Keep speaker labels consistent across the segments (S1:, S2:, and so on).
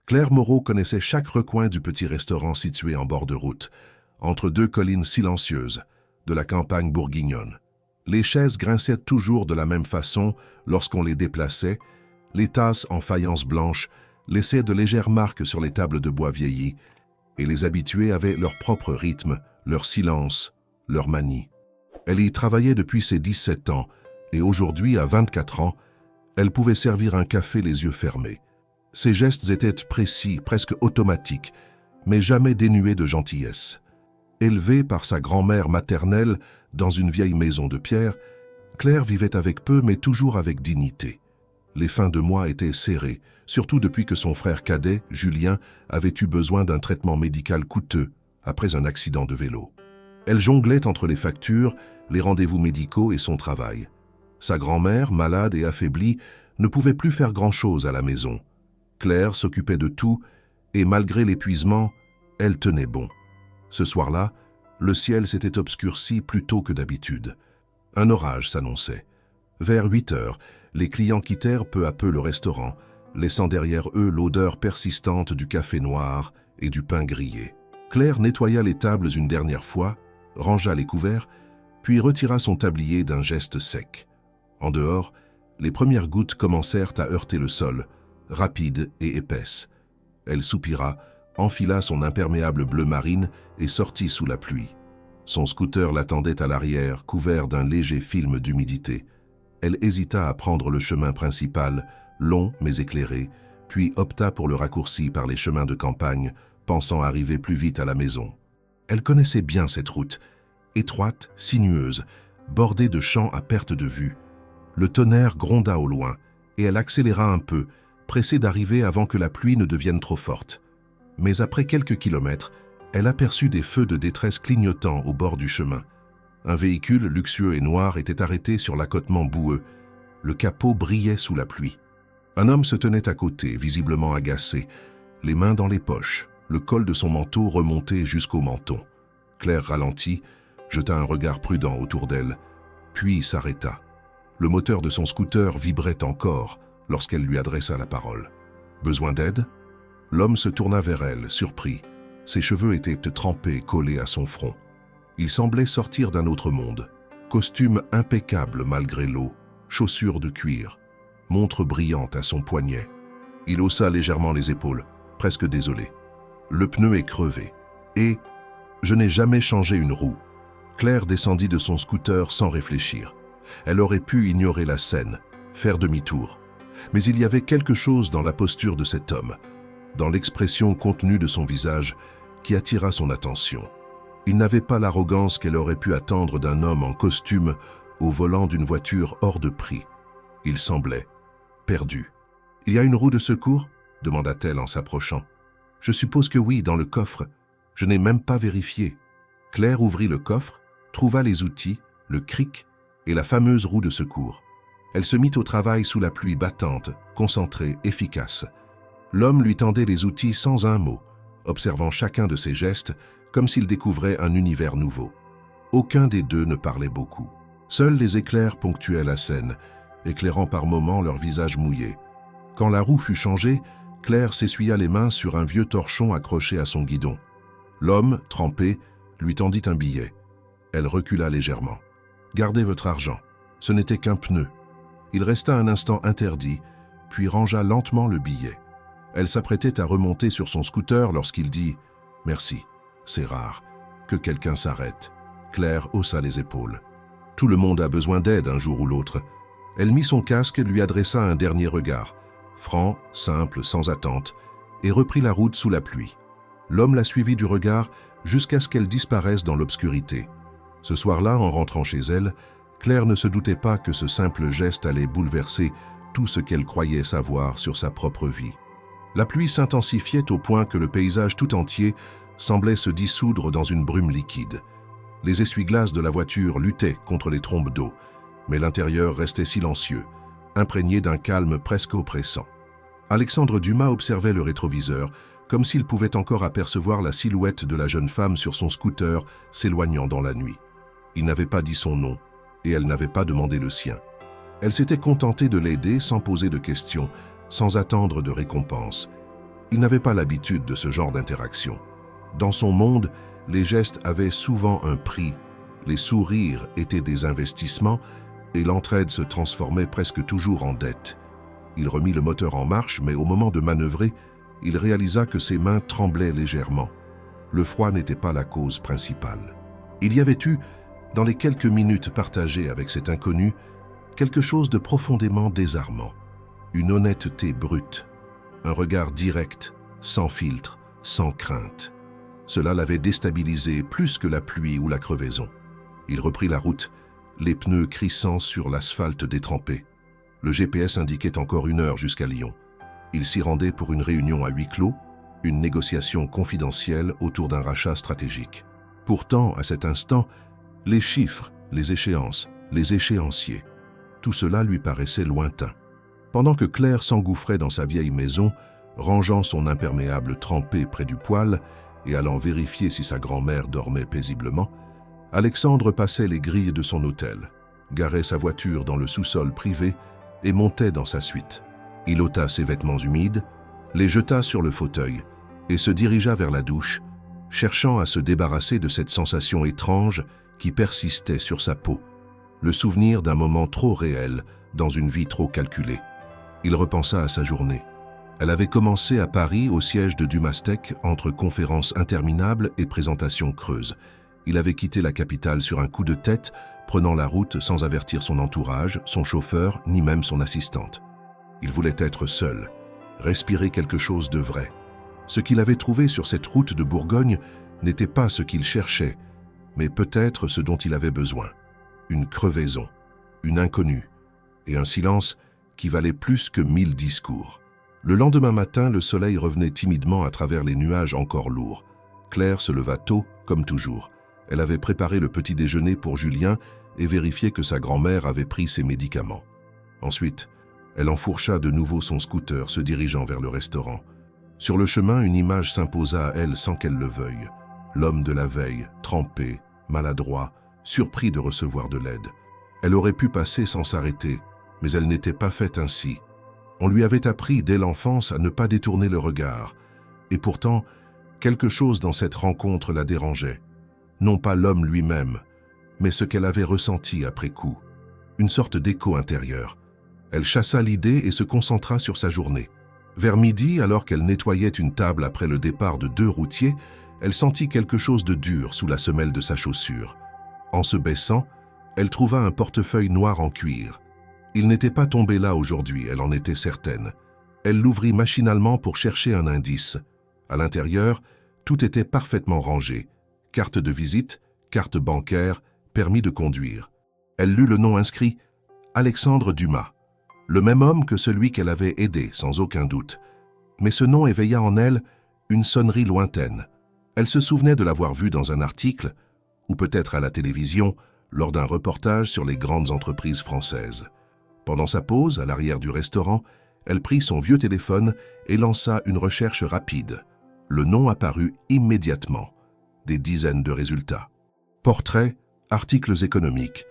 S1: Claire Moreau connaissait chaque recoin du petit restaurant situé en bord de route, entre deux collines silencieuses de la campagne bourguignonne. Les chaises grinçaient toujours de la même façon lorsqu'on les déplaçait, les tasses en faïence blanche laissaient de légères marques sur les tables de bois vieillies, et les habitués avaient leur propre rythme, leur silence, leur manie. Elle y travaillait depuis ses 17 ans, et aujourd'hui, à 24 ans, elle pouvait servir un café les yeux fermés. Ses gestes étaient précis, presque automatiques, mais jamais dénués de gentillesse. Élevée par sa grand-mère maternelle dans une vieille maison de pierre, Claire vivait avec peu mais toujours avec dignité. Les fins de mois étaient serrées, surtout depuis que son frère cadet, Julien, avait eu besoin d'un traitement médical coûteux après un accident de vélo. Elle jonglait entre les factures, les rendez-vous médicaux et son travail. Sa grand-mère, malade et affaiblie, ne pouvait plus faire grand-chose à la maison. Claire s'occupait de tout et malgré l'épuisement, elle tenait bon. Ce soir-là, le ciel s'était obscurci plus tôt que d'habitude. Un orage s'annonçait. Vers 8 heures, les clients quittèrent peu à peu le restaurant, laissant derrière eux l'odeur persistante du café noir et du pain grillé. Claire nettoya les tables une dernière fois, rangea les couverts, puis retira son tablier d'un geste sec. En dehors, les premières gouttes commencèrent à heurter le sol, rapides et épaisses. Elle soupira, enfila son imperméable bleu marine et sortit sous la pluie. Son scooter l'attendait à l'arrière, couvert d'un léger film d'humidité. Elle hésita à prendre le chemin principal, long mais éclairé, puis opta pour le raccourci par les chemins de campagne, pensant arriver plus vite à la maison. Elle connaissait bien cette route, étroite, sinueuse, bordée de champs à perte de vue. Le tonnerre gronda au loin, et elle accéléra un peu, pressée d'arriver avant que la pluie ne devienne trop forte. Mais après quelques kilomètres, elle aperçut des feux de détresse clignotants au bord du chemin. Un véhicule luxueux et noir était arrêté sur l'accotement boueux. Le capot brillait sous la pluie. Un homme se tenait à côté, visiblement agacé, les mains dans les poches, le col de son manteau remonté jusqu'au menton. Claire ralentit, jeta un regard prudent autour d'elle, puis s'arrêta. Le moteur de son scooter vibrait encore lorsqu'elle lui adressa la parole. « Besoin d'aide ?» L'homme se tourna vers elle, surpris. Ses cheveux étaient trempés, collés à son front. Il semblait sortir d'un autre monde. Costume impeccable malgré l'eau, chaussures de cuir, montre brillante à son poignet. Il haussa légèrement les épaules, presque désolé. « Le pneu est crevé. Et je n'ai jamais changé une roue. » Claire descendit de son scooter sans réfléchir. Elle aurait pu ignorer la scène, faire demi-tour. Mais il y avait quelque chose dans la posture de cet homme, dans l'expression contenue de son visage, qui attira son attention. Il n'avait pas l'arrogance qu'elle aurait pu attendre d'un homme en costume au volant d'une voiture hors de prix. Il semblait perdu. « Il y a une roue de secours ?» demanda-t-elle en s'approchant. « Je suppose que oui, dans le coffre. Je n'ai même pas vérifié. » Claire ouvrit le coffre, trouva les outils, le cric et la fameuse roue de secours. Elle se mit au travail sous la pluie battante, concentrée, efficace. L'homme lui tendait les outils sans un mot, observant chacun de ses gestes comme s'il découvrait un univers nouveau. Aucun des deux ne parlait beaucoup. Seuls les éclairs ponctuaient la scène, éclairant par moments leurs visages mouillés. Quand la roue fut changée, Claire s'essuya les mains sur un vieux torchon accroché à son guidon. L'homme, trempé, lui tendit un billet. Elle recula légèrement. « Gardez votre argent. Ce n'était qu'un pneu. » Il resta un instant interdit, puis rangea lentement le billet. Elle s'apprêtait à remonter sur son scooter lorsqu'il dit « Merci, c'est rare que quelqu'un s'arrête. » Claire haussa les épaules. Tout le monde a besoin d'aide un jour ou l'autre. Elle mit son casque et lui adressa un dernier regard, franc, simple, sans attente, et reprit la route sous la pluie. L'homme la suivit du regard jusqu'à ce qu'elle disparaisse dans l'obscurité. Ce soir-là, en rentrant chez elle, Claire ne se doutait pas que ce simple geste allait bouleverser tout ce qu'elle croyait savoir sur sa propre vie. La pluie s'intensifiait au point que le paysage tout entier semblait se dissoudre dans une brume liquide. Les essuie-glaces de la voiture luttaient contre les trombes d'eau, mais l'intérieur restait silencieux, imprégné d'un calme presque oppressant. Alexandre Dumas observait le rétroviseur, comme s'il pouvait encore apercevoir la silhouette de la jeune femme sur son scooter s'éloignant dans la nuit. Il n'avait pas dit son nom, et elle n'avait pas demandé le sien. Elle s'était contentée de l'aider sans poser de questions, sans attendre de récompense. Il n'avait pas l'habitude de ce genre d'interaction. Dans son monde, les gestes avaient souvent un prix, les sourires étaient des investissements et l'entraide se transformait presque toujours en dette. Il remit le moteur en marche, mais au moment de manœuvrer, il réalisa que ses mains tremblaient légèrement. Le froid n'était pas la cause principale. Il y avait eu, dans les quelques minutes partagées avec cet inconnu, quelque chose de profondément désarmant. Une honnêteté brute, un regard direct, sans filtre, sans crainte. Cela l'avait déstabilisé plus que la pluie ou la crevaison. Il reprit la route, les pneus crissant sur l'asphalte détrempé. Le GPS indiquait encore 1 heure jusqu'à Lyon. Il s'y rendait pour une réunion à huis clos, une négociation confidentielle autour d'un rachat stratégique. Pourtant, à cet instant, les chiffres, les échéances, les échéanciers, tout cela lui paraissait lointain. Pendant que Claire s'engouffrait dans sa vieille maison, rangeant son imperméable trempé près du poêle et allant vérifier si sa grand-mère dormait paisiblement, Alexandre passait les grilles de son hôtel, garait sa voiture dans le sous-sol privé et montait dans sa suite. Il ôta ses vêtements humides, les jeta sur le fauteuil et se dirigea vers la douche, cherchant à se débarrasser de cette sensation étrange qui persistait sur sa peau, le souvenir d'un moment trop réel dans une vie trop calculée. Il repensa à sa journée. Elle avait commencé à Paris au siège de Dumastec entre conférences interminables et présentations creuses. Il avait quitté la capitale sur un coup de tête, prenant la route sans avertir son entourage, son chauffeur, ni même son assistante. Il voulait être seul, respirer quelque chose de vrai. Ce qu'il avait trouvé sur cette route de Bourgogne n'était pas ce qu'il cherchait, mais peut-être ce dont il avait besoin. Une crevaison, une inconnue, et un silence qui valait plus que 1000 discours. Le lendemain matin, le soleil revenait timidement à travers les nuages encore lourds. Claire se leva tôt, comme toujours. Elle avait préparé le petit déjeuner pour Julien et vérifié que sa grand-mère avait pris ses médicaments. Ensuite, elle enfourcha de nouveau son scooter, se dirigeant vers le restaurant. Sur le chemin, une image s'imposa à elle sans qu'elle le veuille. L'homme de la veille, trempé, maladroit, surpris de recevoir de l'aide. Elle aurait pu passer sans s'arrêter, mais elle n'était pas faite ainsi. On lui avait appris dès l'enfance à ne pas détourner le regard. Et pourtant, quelque chose dans cette rencontre la dérangeait. Non pas l'homme lui-même, mais ce qu'elle avait ressenti après coup. Une sorte d'écho intérieur. Elle chassa l'idée et se concentra sur sa journée. Vers midi, alors qu'elle nettoyait une table après le départ de 2 routiers, elle sentit quelque chose de dur sous la semelle de sa chaussure. En se baissant, elle trouva un portefeuille noir en cuir. Il n'était pas tombé là aujourd'hui, elle en était certaine. Elle l'ouvrit machinalement pour chercher un indice. À l'intérieur, tout était parfaitement rangé. Carte de visite, carte bancaire, permis de conduire. Elle lut le nom inscrit « Alexandre Dumas ». Le même homme que celui qu'elle avait aidé, sans aucun doute. Mais ce nom éveilla en elle une sonnerie lointaine. Elle se souvenait de l'avoir vu dans un article, ou peut-être à la télévision, lors d'un reportage sur les grandes entreprises françaises. Pendant sa pause, à l'arrière du restaurant, elle prit son vieux téléphone et lança une recherche rapide. Le nom apparut immédiatement. Des dizaines de résultats. Portraits, articles économiques,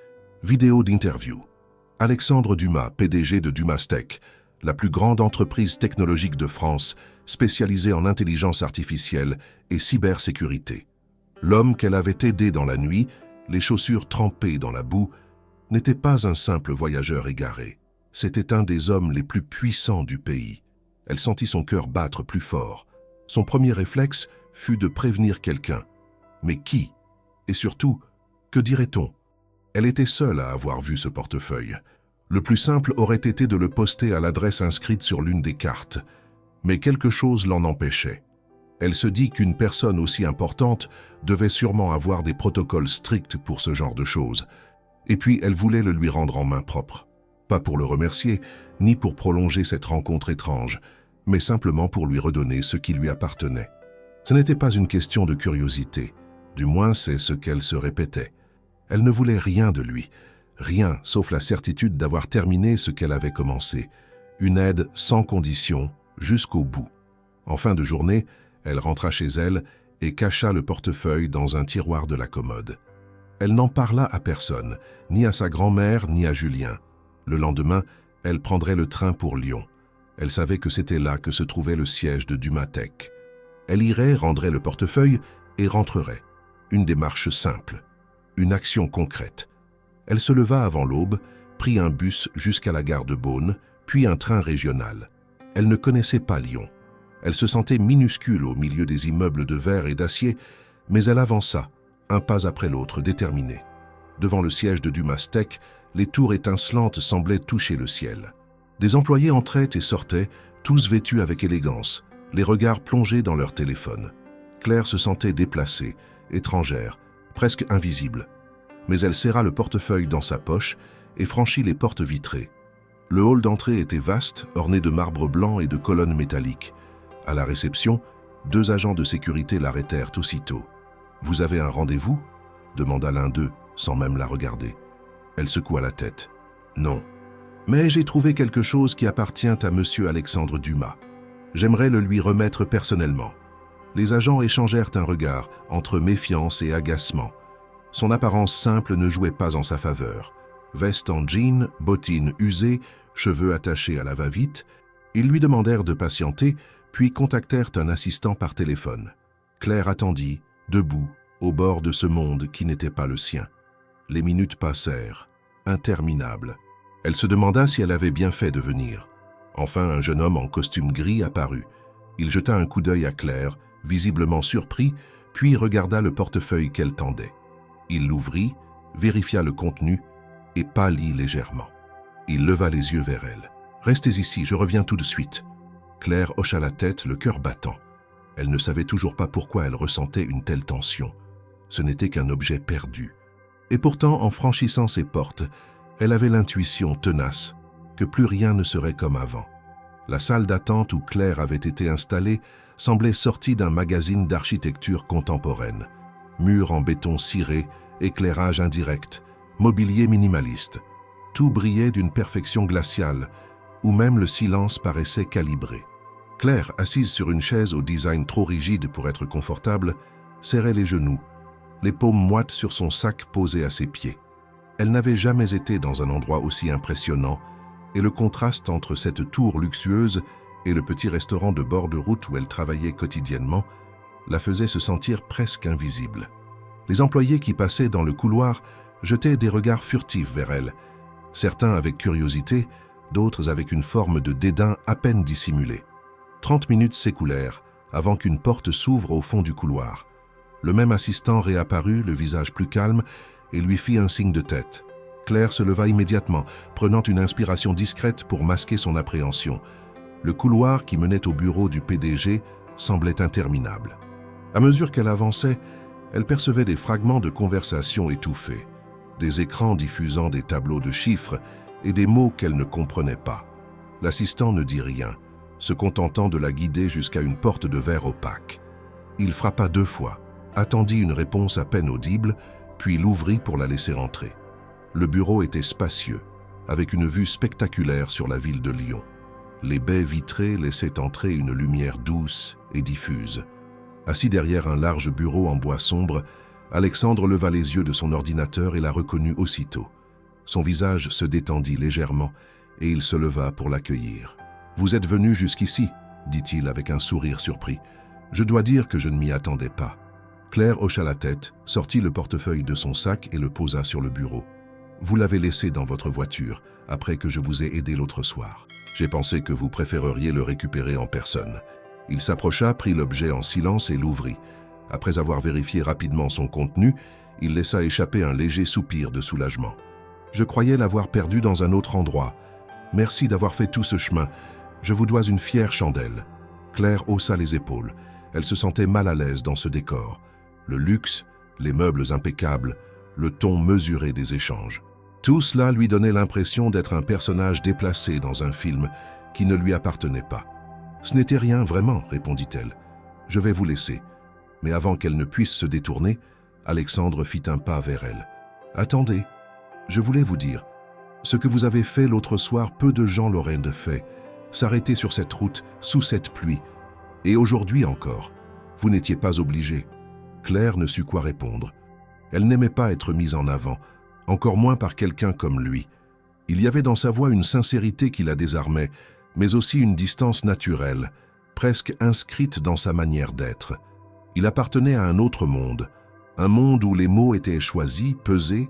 S1: vidéos d'interviews. Alexandre Dumas, PDG de Dumastec, la plus grande entreprise technologique de France, spécialisée en intelligence artificielle et cybersécurité. L'homme qu'elle avait aidé dans la nuit, les chaussures trempées dans la boue, n'était pas un simple voyageur égaré. C'était un des hommes les plus puissants du pays. Elle sentit son cœur battre plus fort. Son premier réflexe fut de prévenir quelqu'un. Mais qui? Et surtout, que dirait-on? Elle était seule à avoir vu ce portefeuille. Le plus simple aurait été de le poster à l'adresse inscrite sur l'une des cartes. Mais quelque chose l'en empêchait. Elle se dit qu'une personne aussi importante devait sûrement avoir des protocoles stricts pour ce genre de choses. Et puis elle voulait le lui rendre en main propre. Pas pour le remercier, ni pour prolonger cette rencontre étrange, mais simplement pour lui redonner ce qui lui appartenait. Ce n'était pas une question de curiosité. Du moins, c'est ce qu'elle se répétait. Elle ne voulait rien de lui, rien sauf la certitude d'avoir terminé ce qu'elle avait commencé, une aide sans condition, jusqu'au bout. En fin de journée, elle rentra chez elle et cacha le portefeuille dans un tiroir de la commode. Elle n'en parla à personne, ni à sa grand-mère, ni à Julien. Le lendemain, elle prendrait le train pour Lyon. Elle savait que c'était là que se trouvait le siège de Dumas Tech. Elle irait, rendrait le portefeuille et rentrerait. Une démarche simple, une action concrète. Elle se leva avant l'aube, prit un bus jusqu'à la gare de Beaune, puis un train régional. Elle ne connaissait pas Lyon. Elle se sentait minuscule au milieu des immeubles de verre et d'acier, mais elle avança, un pas après l'autre, déterminée. Devant le siège de Dumas Tech, les tours étincelantes semblaient toucher le ciel. Des employés entraient et sortaient, tous vêtus avec élégance, les regards plongés dans leur téléphone. Claire se sentait déplacée, étrangère, presque invisible. Mais elle serra le portefeuille dans sa poche et franchit les portes vitrées. Le hall d'entrée était vaste, orné de marbre blanc et de colonnes métalliques. À la réception, 2 agents de sécurité l'arrêtèrent aussitôt. « Vous avez un rendez-vous » demanda l'un d'eux, sans même la regarder. Elle secoua la tête. « Non. Mais j'ai trouvé quelque chose qui appartient à monsieur Alexandre Dumas. J'aimerais le lui remettre personnellement. » Les agents échangèrent un regard, entre méfiance et agacement. Son apparence simple ne jouait pas en sa faveur. Veste en jean, bottines usées, cheveux attachés à la va-vite, ils lui demandèrent de patienter, puis contactèrent un assistant par téléphone. Claire attendit, debout, au bord de ce monde qui n'était pas le sien. Les minutes passèrent, interminables. Elle se demanda si elle avait bien fait de venir. Enfin, un jeune homme en costume gris apparut. Il jeta un coup d'œil à Claire, visiblement surpris, puis regarda le portefeuille qu'elle tendait. Il l'ouvrit, vérifia le contenu et pâlit légèrement. Il leva les yeux vers elle. « Restez ici, je reviens tout de suite. » Claire hocha la tête, le cœur battant. Elle ne savait toujours pas pourquoi elle ressentait une telle tension. Ce n'était qu'un objet perdu. Et pourtant, en franchissant ces portes, elle avait l'intuition tenace que plus rien ne serait comme avant. La salle d'attente où Claire avait été installée semblait sortie d'un magazine d'architecture contemporaine. Murs en béton ciré, éclairage indirect, mobilier minimaliste. Tout brillait d'une perfection glaciale, où même le silence paraissait calibré. Claire, assise sur une chaise au design trop rigide pour être confortable, serrait les genoux, les paumes moites sur son sac posé à ses pieds. Elle n'avait jamais été dans un endroit aussi impressionnant, et le contraste entre cette tour luxueuse et le petit restaurant de bord de route où elle travaillait quotidiennement la faisait se sentir presque invisible. Les employés qui passaient dans le couloir jetaient des regards furtifs vers elle, certains avec curiosité, d'autres avec une forme de dédain à peine dissimulé. 30 minutes s'écoulèrent avant qu'une porte s'ouvre au fond du couloir. Le même assistant réapparut, le visage plus calme, et lui fit un signe de tête. Claire se leva immédiatement, prenant une inspiration discrète pour masquer son appréhension. Le couloir qui menait au bureau du PDG semblait interminable. À mesure qu'elle avançait, elle percevait des fragments de conversation étouffés, des écrans diffusant des tableaux de chiffres et des mots qu'elle ne comprenait pas. L'assistant ne dit rien, se contentant de la guider jusqu'à une porte de verre opaque. Il frappa 2 fois, attendit une réponse à peine audible, puis l'ouvrit pour la laisser entrer. Le bureau était spacieux, avec une vue spectaculaire sur la ville de Lyon. Les baies vitrées laissaient entrer une lumière douce et diffuse. Assis derrière un large bureau en bois sombre, Alexandre leva les yeux de son ordinateur et la reconnut aussitôt. Son visage se détendit légèrement et il se leva pour l'accueillir. « Vous êtes venu jusqu'ici » dit-il avec un sourire surpris. « Je dois dire que je ne m'y attendais pas. » Claire hocha la tête, sortit le portefeuille de son sac et le posa sur le bureau. « Vous l'avez laissé dans votre voiture, après que je vous ai aidé l'autre soir. J'ai pensé que vous préféreriez le récupérer en personne. » Il s'approcha, prit l'objet en silence et l'ouvrit. Après avoir vérifié rapidement son contenu, il laissa échapper un léger soupir de soulagement. « Je croyais l'avoir perdu dans un autre endroit. Merci d'avoir fait tout ce chemin. Je vous dois une fière chandelle. » Claire haussa les épaules. Elle se sentait mal à l'aise dans ce décor. Le luxe, les meubles impeccables, le ton mesuré des échanges. Tout cela lui donnait l'impression d'être un personnage déplacé dans un film qui ne lui appartenait pas. « Ce n'était rien, vraiment, » répondit-elle. « Je vais vous laisser. » Mais avant qu'elle ne puisse se détourner, Alexandre fit un pas vers elle. « Attendez, je voulais vous dire, ce que vous avez fait l'autre soir, peu de gens l'auraient fait. S'arrêter sur cette route, sous cette pluie. Et aujourd'hui encore, vous n'étiez pas obligé. » Claire ne sut quoi répondre. Elle n'aimait pas être mise en avant, encore moins par quelqu'un comme lui. Il y avait dans sa voix une sincérité qui la désarmait, mais aussi une distance naturelle, presque inscrite dans sa manière d'être. Il appartenait à un autre monde, un monde où les mots étaient choisis, pesés,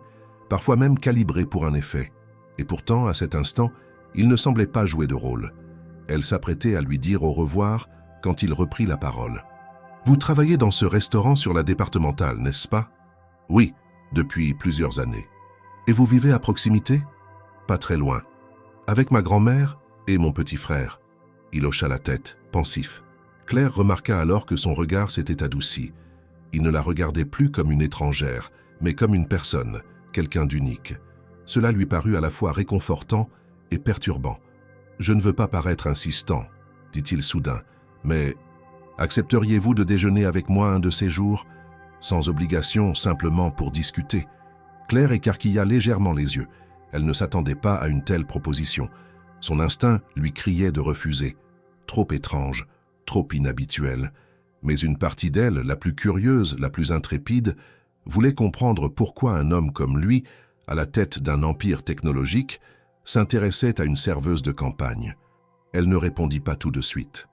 S1: parfois même calibrés pour un effet. Et pourtant, à cet instant, il ne semblait pas jouer de rôle. Elle s'apprêtait à lui dire au revoir quand il reprit la parole. « Vous travaillez dans ce restaurant sur la départementale, n'est-ce pas ?»« Oui, depuis plusieurs années. »« Et vous vivez à proximité ?»« Pas très loin. Avec ma grand-mère et mon petit frère. » Il hocha la tête, pensif. Claire remarqua alors que son regard s'était adouci. Il ne la regardait plus comme une étrangère, mais comme une personne, quelqu'un d'unique. Cela lui parut à la fois réconfortant et perturbant. « Je ne veux pas paraître insistant, » dit-il soudain, « mais accepteriez-vous de déjeuner avec moi un de ces jours, sans obligation, simplement pour discuter ?» Claire écarquilla légèrement les yeux. Elle ne s'attendait pas à une telle proposition. Son instinct lui criait de refuser. Trop étrange, trop inhabituel. Mais une partie d'elle, la plus curieuse, la plus intrépide, voulait comprendre pourquoi un homme comme lui, à la tête d'un empire technologique, s'intéressait à une serveuse de campagne. Elle ne répondit pas tout de suite.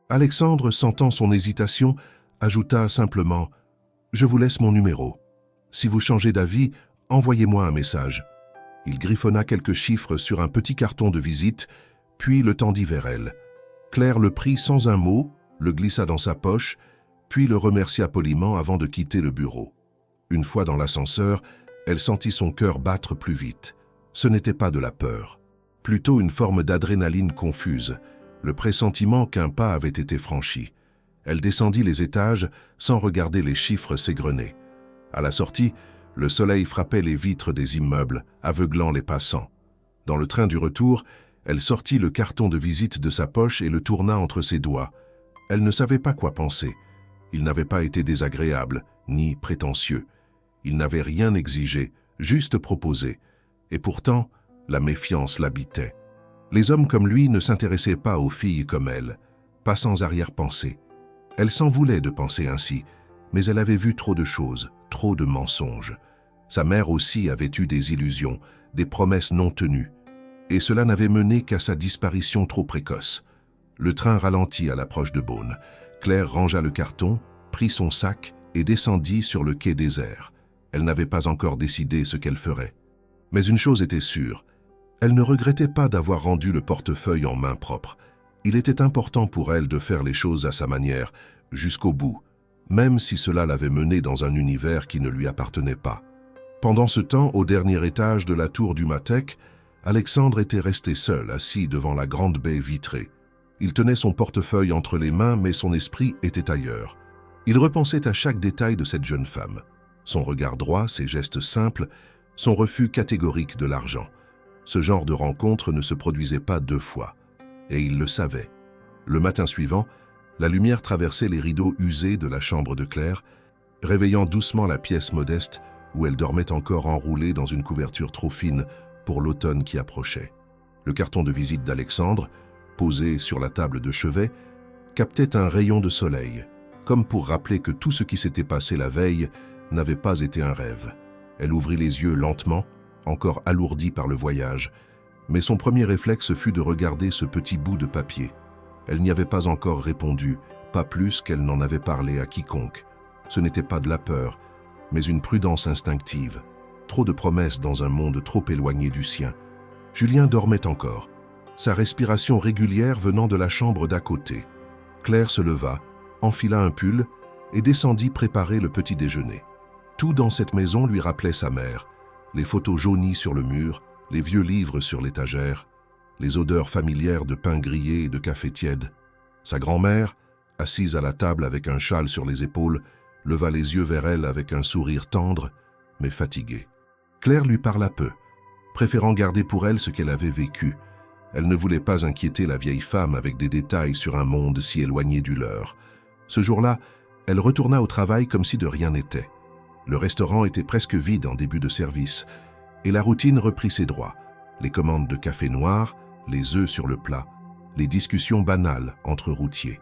S1: Alexandre, sentant son hésitation, ajouta simplement « Je vous laisse mon numéro. Si vous changez d'avis, envoyez-moi un message. » Il griffonna quelques chiffres sur un petit carton de visite, puis le tendit vers elle. Claire le prit sans un mot, le glissa dans sa poche, puis le remercia poliment avant de quitter le bureau. Une fois dans l'ascenseur, elle sentit son cœur battre plus vite. Ce n'était pas de la peur, plutôt une forme d'adrénaline confuse, le pressentiment qu'un pas avait été franchi. Elle descendit les étages sans regarder les chiffres s'égrener. À la sortie, le soleil frappait les vitres des immeubles, aveuglant les passants. Dans le train du retour, elle sortit le carton de visite de sa poche et le tourna entre ses doigts. Elle ne savait pas quoi penser. Il n'avait pas été désagréable, ni prétentieux. Il n'avait rien exigé, juste proposé. Et pourtant, la méfiance l'habitait. Les hommes comme lui ne s'intéressaient pas aux filles comme elle, pas sans arrière-pensée. Elle s'en voulait de penser ainsi, mais elle avait vu trop de choses, trop de mensonges. Sa mère aussi avait eu des illusions, des promesses non tenues. Et cela n'avait mené qu'à sa disparition trop précoce. Le train ralentit à l'approche de Beaune. Claire rangea le carton, prit son sac et descendit sur le quai désert. Elle n'avait pas encore décidé ce qu'elle ferait. Mais une chose était sûre, elle ne regrettait pas d'avoir rendu le portefeuille en main propre. Il était important pour elle de faire les choses à sa manière, jusqu'au bout, même si cela l'avait menée dans un univers qui ne lui appartenait pas. Pendant ce temps, au dernier étage de la tour du Matec, Alexandre était resté seul, assis devant la grande baie vitrée. Il tenait son portefeuille entre les mains, mais son esprit était ailleurs. Il repensait à chaque détail de cette jeune femme. Son regard droit, ses gestes simples, son refus catégorique de l'argent. Ce genre de rencontre ne se produisait pas 2 fois. Et il le savait. Le matin suivant, la lumière traversait les rideaux usés de la chambre de Claire, réveillant doucement la pièce modeste où elle dormait encore enroulée dans une couverture trop fine pour l'automne qui approchait. Le carton de visite d'Alexandre, posé sur la table de chevet, captait un rayon de soleil, comme pour rappeler que tout ce qui s'était passé la veille n'avait pas été un rêve. Elle ouvrit les yeux lentement, encore alourdie par le voyage, mais son premier réflexe fut de regarder ce petit bout de papier. Elle n'y avait pas encore répondu, pas plus qu'elle n'en avait parlé à quiconque. Ce n'était pas de la peur, mais une prudence instinctive. Trop de promesses dans un monde trop éloigné du sien. Julien dormait encore, sa respiration régulière venant de la chambre d'à côté. Claire se leva, enfila un pull et descendit préparer le petit déjeuner. Tout dans cette maison lui rappelait sa mère, les photos jaunies sur le mur, les vieux livres sur l'étagère, les odeurs familières de pain grillé et de café tiède. Sa grand-mère, assise à la table avec un châle sur les épaules, leva les yeux vers elle avec un sourire tendre, mais fatigué. Claire lui parla peu, préférant garder pour elle ce qu'elle avait vécu. Elle ne voulait pas inquiéter la vieille femme avec des détails sur un monde si éloigné du leur. Ce jour-là, elle retourna au travail comme si de rien n'était. Le restaurant était presque vide en début de service, et la routine reprit ses droits. Les commandes de café noir, les œufs sur le plat, les discussions banales entre routiers.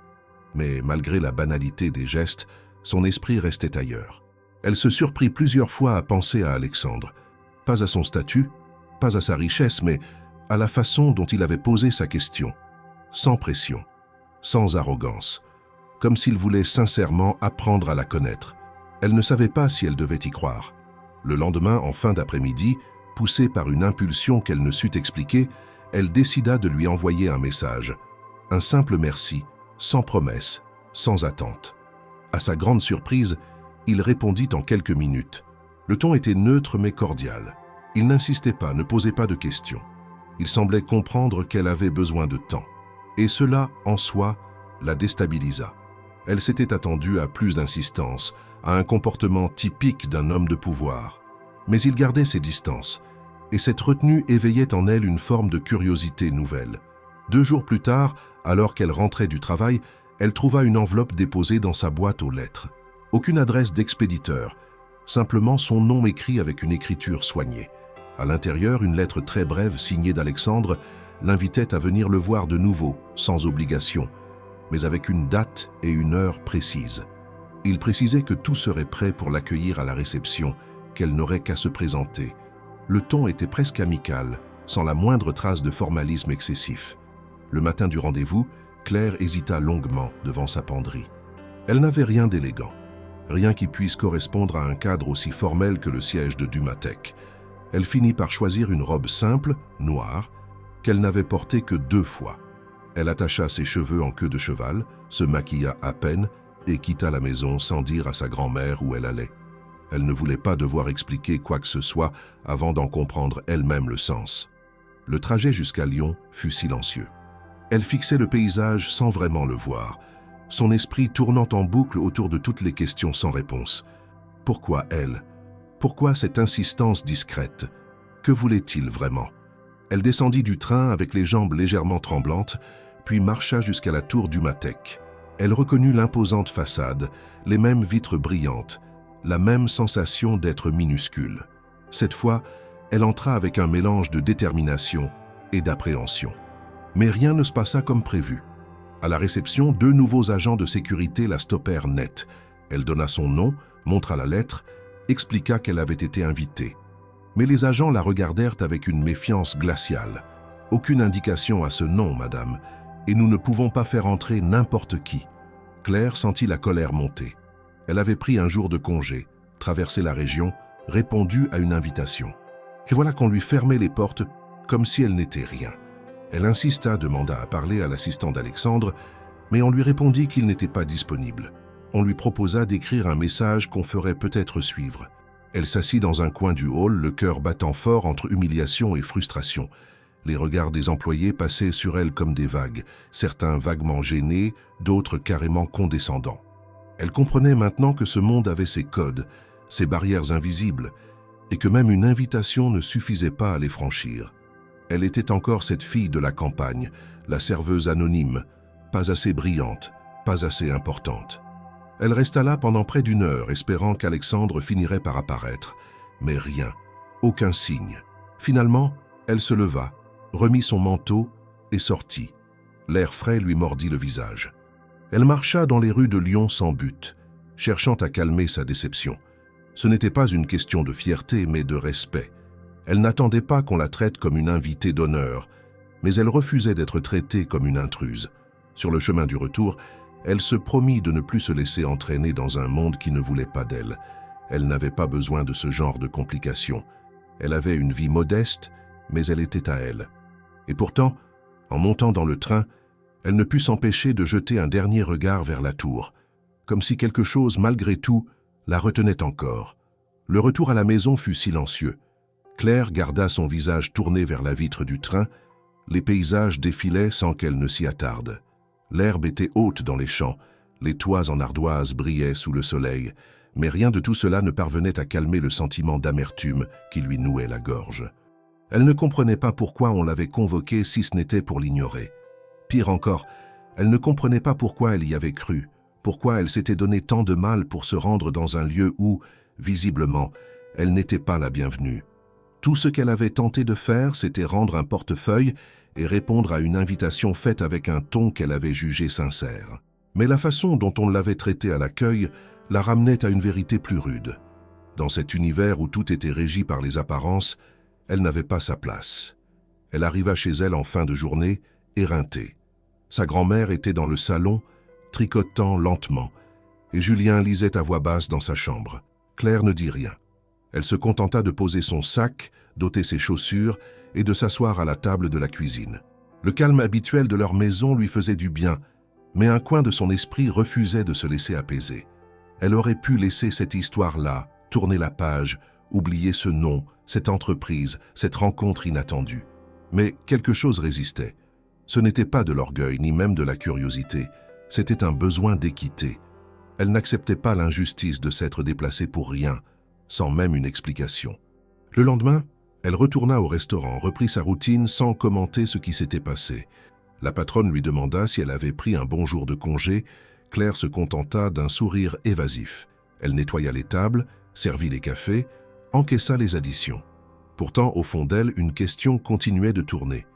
S1: Mais malgré la banalité des gestes, son esprit restait ailleurs. Elle se surprit plusieurs fois à penser à Alexandre. Pas à son statut, pas à sa richesse, mais à la façon dont il avait posé sa question. sans pression, sans arrogance, comme s'il voulait sincèrement apprendre à la connaître. Elle ne savait pas si elle devait y croire. Le lendemain, en fin d'après-midi, poussée par une impulsion qu'elle ne sut expliquer, elle décida de lui envoyer un message. Un simple merci, sans promesse, sans attente. À sa grande surprise, il répondit en quelques minutes. Le ton était neutre mais cordial. Il n'insistait pas, ne posait pas de questions. Il semblait comprendre qu'elle avait besoin de temps. Et cela, en soi, la déstabilisa. Elle s'était attendue à plus d'insistance, à un comportement typique d'un homme de pouvoir. Mais il gardait ses distances, et cette retenue éveillait en elle une forme de curiosité nouvelle. 2 jours plus tard, alors qu'elle rentrait du travail, elle trouva une enveloppe déposée dans sa boîte aux lettres. Aucune adresse d'expéditeur, simplement son nom écrit avec une écriture soignée. À l'intérieur, une lettre très brève signée d'Alexandre l'invitait à venir le voir de nouveau, sans obligation, mais avec une date et une heure précises. Il précisait que tout serait prêt pour l'accueillir à la réception, qu'elle n'aurait qu'à se présenter. Le ton était presque amical, sans la moindre trace de formalisme excessif. Le matin du rendez-vous, Claire hésita longuement devant sa penderie. Elle n'avait rien d'élégant, rien qui puisse correspondre à un cadre aussi formel que le siège de Dumatec. Elle finit par choisir une robe simple, noire, qu'elle n'avait portée que 2 fois. Elle attacha ses cheveux en queue de cheval, se maquilla à peine et quitta la maison sans dire à sa grand-mère où elle allait. Elle ne voulait pas devoir expliquer quoi que ce soit avant d'en comprendre elle-même le sens. Le trajet jusqu'à Lyon fut silencieux. Elle fixait le paysage sans vraiment le voir, son esprit tournant en boucle autour de toutes les questions sans réponse. Pourquoi elle? Pourquoi cette insistance discrète? Que voulait-il vraiment? Elle descendit du train avec les jambes légèrement tremblantes, puis marcha jusqu'à la tour Dumatec. Elle reconnut l'imposante façade, les mêmes vitres brillantes, la même sensation d'être minuscule. Cette fois, elle entra avec un mélange de détermination et d'appréhension. Mais rien ne se passa comme prévu. À la réception, 2 nouveaux agents de sécurité la stoppèrent net. Elle donna son nom, montra la lettre, expliqua qu'elle avait été invitée. Mais les agents la regardèrent avec une méfiance glaciale. « Aucune indication à ce nom, madame, et nous ne pouvons pas faire entrer n'importe qui. » Claire sentit la colère monter. Elle avait pris un jour de congé, traversé la région, répondu à une invitation. Et voilà qu'on lui fermait les portes comme si elle n'était rien. Elle insista, demanda à parler à l'assistant d'Alexandre, mais on lui répondit qu'il n'était pas disponible. On lui proposa d'écrire un message qu'on ferait peut-être suivre. Elle s'assit dans un coin du hall, le cœur battant fort entre humiliation et frustration. Les regards des employés passaient sur elle comme des vagues, certains vaguement gênés, d'autres carrément condescendants. Elle comprenait maintenant que ce monde avait ses codes, ses barrières invisibles, et que même une invitation ne suffisait pas à les franchir. Elle était encore cette fille de la campagne, la serveuse anonyme, pas assez brillante, pas assez importante. Elle resta là pendant près d'1 heure, espérant qu'Alexandre finirait par apparaître. Mais rien, aucun signe. Finalement, elle se leva, remit son manteau et sortit. L'air frais lui mordit le visage. Elle marcha dans les rues de Lyon sans but, cherchant à calmer sa déception. Ce n'était pas une question de fierté, mais de respect. Elle n'attendait pas qu'on la traite comme une invitée d'honneur, mais elle refusait d'être traitée comme une intruse. Sur le chemin du retour, elle se promit de ne plus se laisser entraîner dans un monde qui ne voulait pas d'elle. Elle n'avait pas besoin de ce genre de complications. Elle avait une vie modeste, mais elle était à elle. Et pourtant, en montant dans le train, elle ne put s'empêcher de jeter un dernier regard vers la tour, comme si quelque chose, malgré tout, la retenait encore. Le retour à la maison fut silencieux. Claire garda son visage tourné vers la vitre du train. Les paysages défilaient sans qu'elle ne s'y attarde. L'herbe était haute dans les champs, les toits en ardoise brillaient sous le soleil, mais rien de tout cela ne parvenait à calmer le sentiment d'amertume qui lui nouait la gorge. Elle ne comprenait pas pourquoi on l'avait convoquée si ce n'était pour l'ignorer. Pire encore, elle ne comprenait pas pourquoi elle y avait cru, pourquoi elle s'était donné tant de mal pour se rendre dans un lieu où, visiblement, elle n'était pas la bienvenue. Tout ce qu'elle avait tenté de faire, c'était rendre un portefeuille et répondre à une invitation faite avec un ton qu'elle avait jugé sincère. Mais la façon dont on l'avait traitée à l'accueil la ramenait à une vérité plus rude. Dans cet univers où tout était régi par les apparences, elle n'avait pas sa place. Elle arriva chez elle en fin de journée, éreintée. Sa grand-mère était dans le salon, tricotant lentement, et Julien lisait à voix basse dans sa chambre. Claire ne dit rien. Elle se contenta de poser son sac, d'ôter ses chaussures et de s'asseoir à la table de la cuisine. Le calme habituel de leur maison lui faisait du bien, mais un coin de son esprit refusait de se laisser apaiser. Elle aurait pu laisser cette histoire-là, tourner la page, oublier ce nom, cette entreprise, cette rencontre inattendue. Mais quelque chose résistait. Ce n'était pas de l'orgueil, ni même de la curiosité. C'était un besoin d'équité. Elle n'acceptait pas l'injustice de s'être déplacée pour rien, sans même une explication. Le lendemain, elle retourna au restaurant, reprit sa routine sans commenter ce qui s'était passé. La patronne lui demanda si elle avait pris un bon jour de congé. Claire se contenta d'un sourire évasif. Elle nettoya les tables, servit les cafés, encaissa les additions. Pourtant, au fond d'elle, une question continuait de tourner.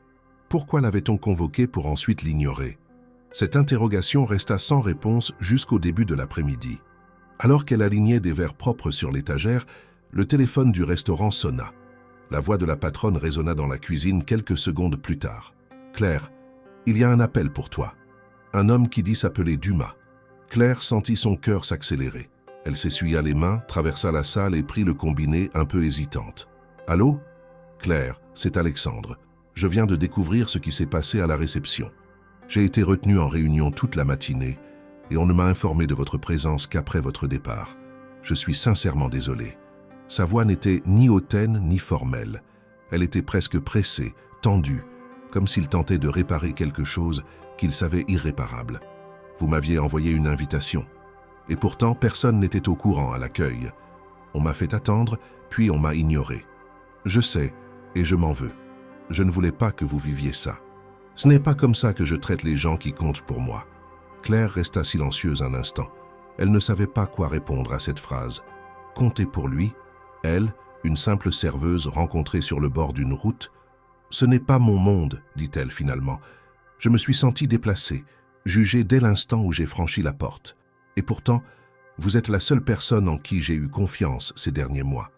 S1: Pourquoi l'avait-on convoquée pour ensuite l'ignorer? Cette interrogation resta sans réponse jusqu'au début de l'après-midi. Alors qu'elle alignait des verres propres sur l'étagère, le téléphone du restaurant sonna. La voix de la patronne résonna dans la cuisine quelques secondes plus tard. « Claire, il y a un appel pour toi. » Un homme qui dit s'appeler Dumas. Claire sentit son cœur s'accélérer. Elle s'essuya les mains, traversa la salle et prit le combiné un peu hésitante. « Allô ? Claire, c'est Alexandre. Je viens de découvrir ce qui s'est passé à la réception. J'ai été retenu en réunion toute la matinée et on ne m'a informé de votre présence qu'après votre départ. Je suis sincèrement désolé. » Sa voix n'était ni hautaine ni formelle. Elle était presque pressée, tendue, comme s'il tentait de réparer quelque chose qu'il savait irréparable. Vous m'aviez envoyé une invitation. Et pourtant, personne n'était au courant à l'accueil. On m'a fait attendre, puis on m'a ignoré. Je sais, et je m'en veux. Je ne voulais pas que vous viviez ça. Ce n'est pas comme ça que je traite les gens qui comptent pour moi. Claire resta silencieuse un instant. Elle ne savait pas quoi répondre à cette phrase. Compter pour lui, elle, une simple serveuse rencontrée sur le bord d'une route. Ce n'est pas mon monde, dit-elle finalement. Je me suis sentie déplacée, jugée dès l'instant où j'ai franchi la porte. Et pourtant, vous êtes la seule personne en qui j'ai eu confiance ces derniers mois.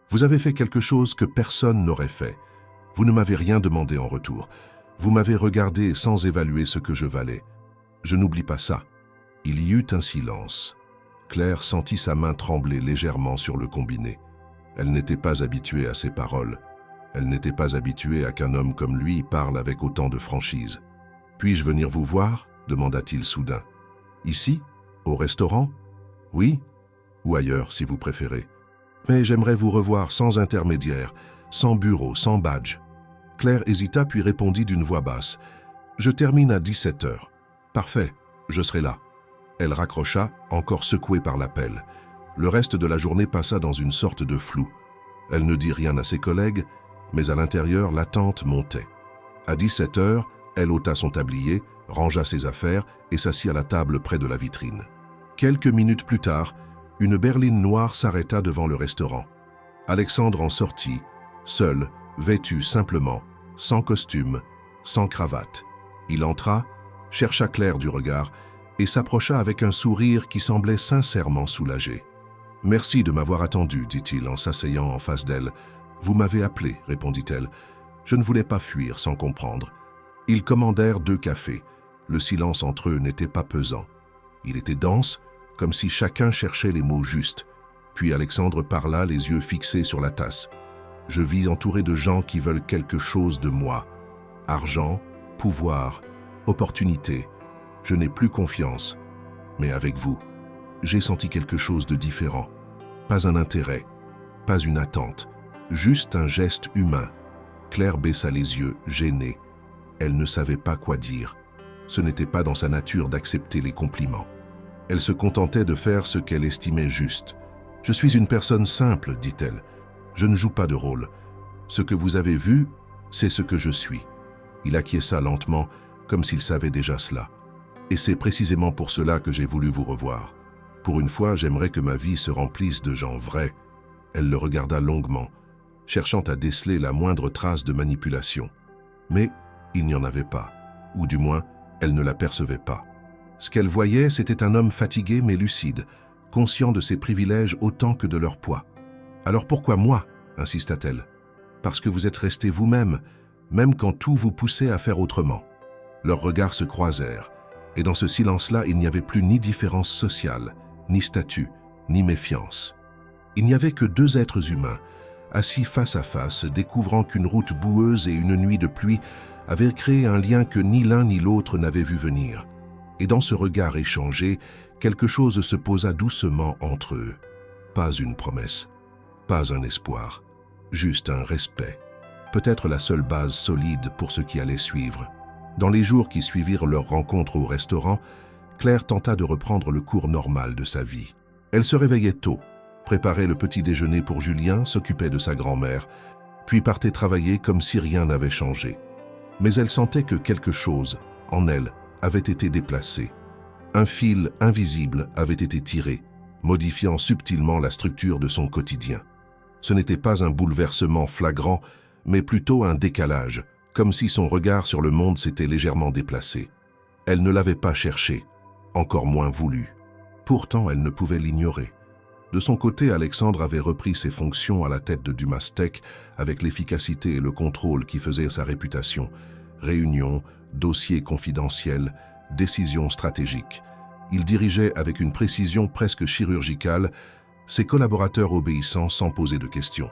S1: Vous avez fait quelque chose que personne n'aurait fait. Vous ne m'avez rien demandé en retour. Vous m'avez regardé sans évaluer ce que je valais. Je n'oublie pas ça. Il y eut un silence. Claire sentit sa main trembler légèrement sur le combiné. Elle n'était pas habituée à ces paroles. Elle n'était pas habituée à qu'un homme comme lui parle avec autant de franchise. « Puis-je venir vous voir ?» demanda-t-il soudain. « Ici ? Au restaurant ? Oui ? Ou ailleurs, si vous préférez. Mais j'aimerais vous revoir sans intermédiaire, sans bureau, sans badge. » Claire hésita puis répondit d'une voix basse. « Je termine à 17 heures. Parfait, je serai là. » Elle raccrocha, encore secouée par l'appel. Le reste de la journée passa dans une sorte de flou. Elle ne dit rien à ses collègues, mais à l'intérieur, l'attente montait. À 17 heures, elle ôta son tablier, rangea ses affaires et s'assit à la table près de la vitrine. Quelques minutes plus tard, une berline noire s'arrêta devant le restaurant. Alexandre en sortit, seul, vêtu simplement, sans costume, sans cravate. Il entra, chercha Claire du regard et s'approcha avec un sourire qui semblait sincèrement soulagé. « Merci de m'avoir attendu, dit-il en s'asseyant en face d'elle. « Vous m'avez appelé, répondit-elle. Je ne voulais pas fuir sans comprendre. » Ils commandèrent 2 cafés. Le silence entre eux n'était pas pesant. Il était dense, comme si chacun cherchait les mots justes. Puis Alexandre parla, les yeux fixés sur la tasse. « Je vis entouré de gens qui veulent quelque chose de moi. Argent, pouvoir, opportunité. Je n'ai plus confiance. Mais avec vous, j'ai senti quelque chose de différent. Pas un intérêt, pas une attente, juste un geste humain. » Claire baissa les yeux, gênée. Elle ne savait pas quoi dire. Ce n'était pas dans sa nature d'accepter les compliments. Elle se contentait de faire ce qu'elle estimait juste. « Je suis une personne simple, dit-elle. Je ne joue pas de rôle. Ce que vous avez vu, c'est ce que je suis. » Il acquiesça lentement, comme s'il savait déjà cela. « Et c'est précisément pour cela que j'ai voulu vous revoir. Pour une fois, j'aimerais que ma vie se remplisse de gens vrais. » Elle le regarda longuement, cherchant à déceler la moindre trace de manipulation. Mais il n'y en avait pas, ou du moins, elle ne l'apercevait pas. Ce qu'elle voyait, c'était un homme fatigué mais lucide, conscient de ses privilèges autant que de leur poids. « Alors pourquoi moi ?» insista-t-elle. « Parce que vous êtes resté vous-même, même quand tout vous poussait à faire autrement. » Leurs regards se croisèrent, et dans ce silence-là, il n'y avait plus ni différence sociale, ni statut, ni méfiance. Il n'y avait que deux êtres humains, assis face à face, découvrant qu'une route boueuse et une nuit de pluie avaient créé un lien que ni l'un ni l'autre n'avaient vu venir. Et dans ce regard échangé, quelque chose se posa doucement entre eux. Pas une promesse, pas un espoir, juste un respect. Peut-être la seule base solide pour ce qui allait suivre. Dans les jours qui suivirent leur rencontre au restaurant, Claire tenta de reprendre le cours normal de sa vie. Elle se réveillait tôt, préparait le petit déjeuner pour Julien, s'occupait de sa grand-mère, puis partait travailler comme si rien n'avait changé. Mais elle sentait que quelque chose, en elle, avait été déplacé. Un fil invisible avait été tiré, modifiant subtilement la structure de son quotidien. Ce n'était pas un bouleversement flagrant, mais plutôt un décalage, comme si son regard sur le monde s'était légèrement déplacé. Elle ne l'avait pas cherché, encore moins voulu. Pourtant, elle ne pouvait l'ignorer. De son côté, Alexandre avait repris ses fonctions à la tête de Dumas Tech avec l'efficacité et le contrôle qui faisaient sa réputation. Réunions, dossiers confidentiels, décisions stratégiques. Il dirigeait avec une précision presque chirurgicale ses collaborateurs obéissant sans poser de questions.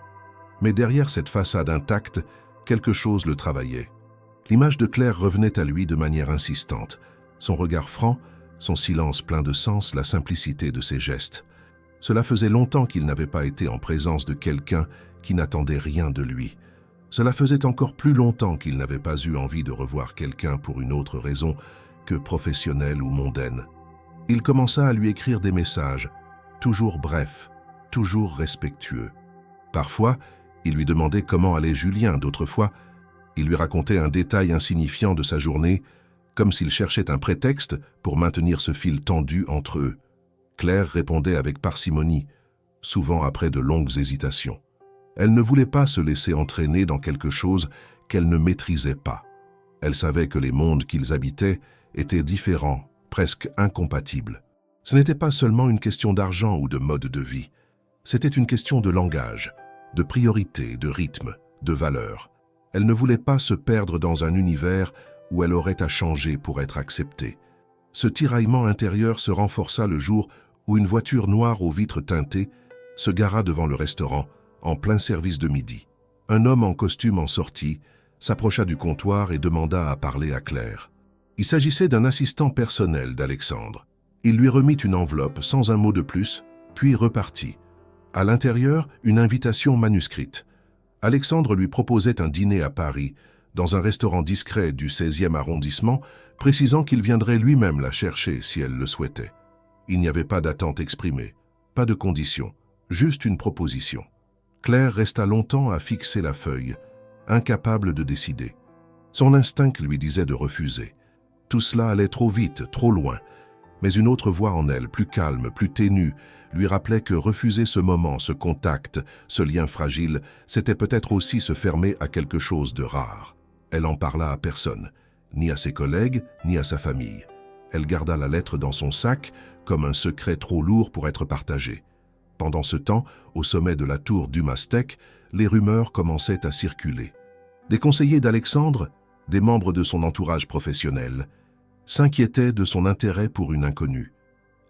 S1: Mais derrière cette façade intacte, quelque chose le travaillait. L'image de Claire revenait à lui de manière insistante. Son regard franc, son silence plein de sens, la simplicité de ses gestes. Cela faisait longtemps qu'il n'avait pas été en présence de quelqu'un qui n'attendait rien de lui. Cela faisait encore plus longtemps qu'il n'avait pas eu envie de revoir quelqu'un pour une autre raison que professionnelle ou mondaine. Il commença à lui écrire des messages, toujours brefs, toujours respectueux. Parfois, il lui demandait comment allait Julien, d'autres fois, il lui racontait un détail insignifiant de sa journée, comme s'il cherchait un prétexte pour maintenir ce fil tendu entre eux. Claire répondait avec parcimonie, souvent après de longues hésitations. Elle ne voulait pas se laisser entraîner dans quelque chose qu'elle ne maîtrisait pas. Elle savait que les mondes qu'ils habitaient étaient différents, presque incompatibles. Ce n'était pas seulement une question d'argent ou de mode de vie. C'était une question de langage, de priorité, de rythme, de valeur. Elle ne voulait pas se perdre dans un univers où elle aurait à changer pour être acceptée. Ce tiraillement intérieur se renforça le jour où une voiture noire aux vitres teintées se gara devant le restaurant, en plein service de midi. Un homme en costume en sortit, s'approcha du comptoir et demanda à parler à Claire. Il s'agissait d'un assistant personnel d'Alexandre. Il lui remit une enveloppe sans un mot de plus, puis repartit. À l'intérieur, une invitation manuscrite. Alexandre lui proposait un dîner à Paris, dans un restaurant discret du 16e arrondissement, précisant qu'il viendrait lui-même la chercher si elle le souhaitait. Il n'y avait pas d'attente exprimée, pas de condition, juste une proposition. Claire resta longtemps à fixer la feuille, incapable de décider. Son instinct lui disait de refuser. Tout cela allait trop vite, trop loin. Mais une autre voix en elle, plus calme, plus ténue, lui rappelait que refuser ce moment, ce contact, ce lien fragile, c'était peut-être aussi se fermer à quelque chose de rare. Elle en parla à personne, ni à ses collègues, ni à sa famille. Elle garda la lettre dans son sac, comme un secret trop lourd pour être partagé. Pendant ce temps, au sommet de la tour Dumas Tech, les rumeurs commençaient à circuler. Des conseillers d'Alexandre, des membres de son entourage professionnel, s'inquiétaient de son intérêt pour une inconnue.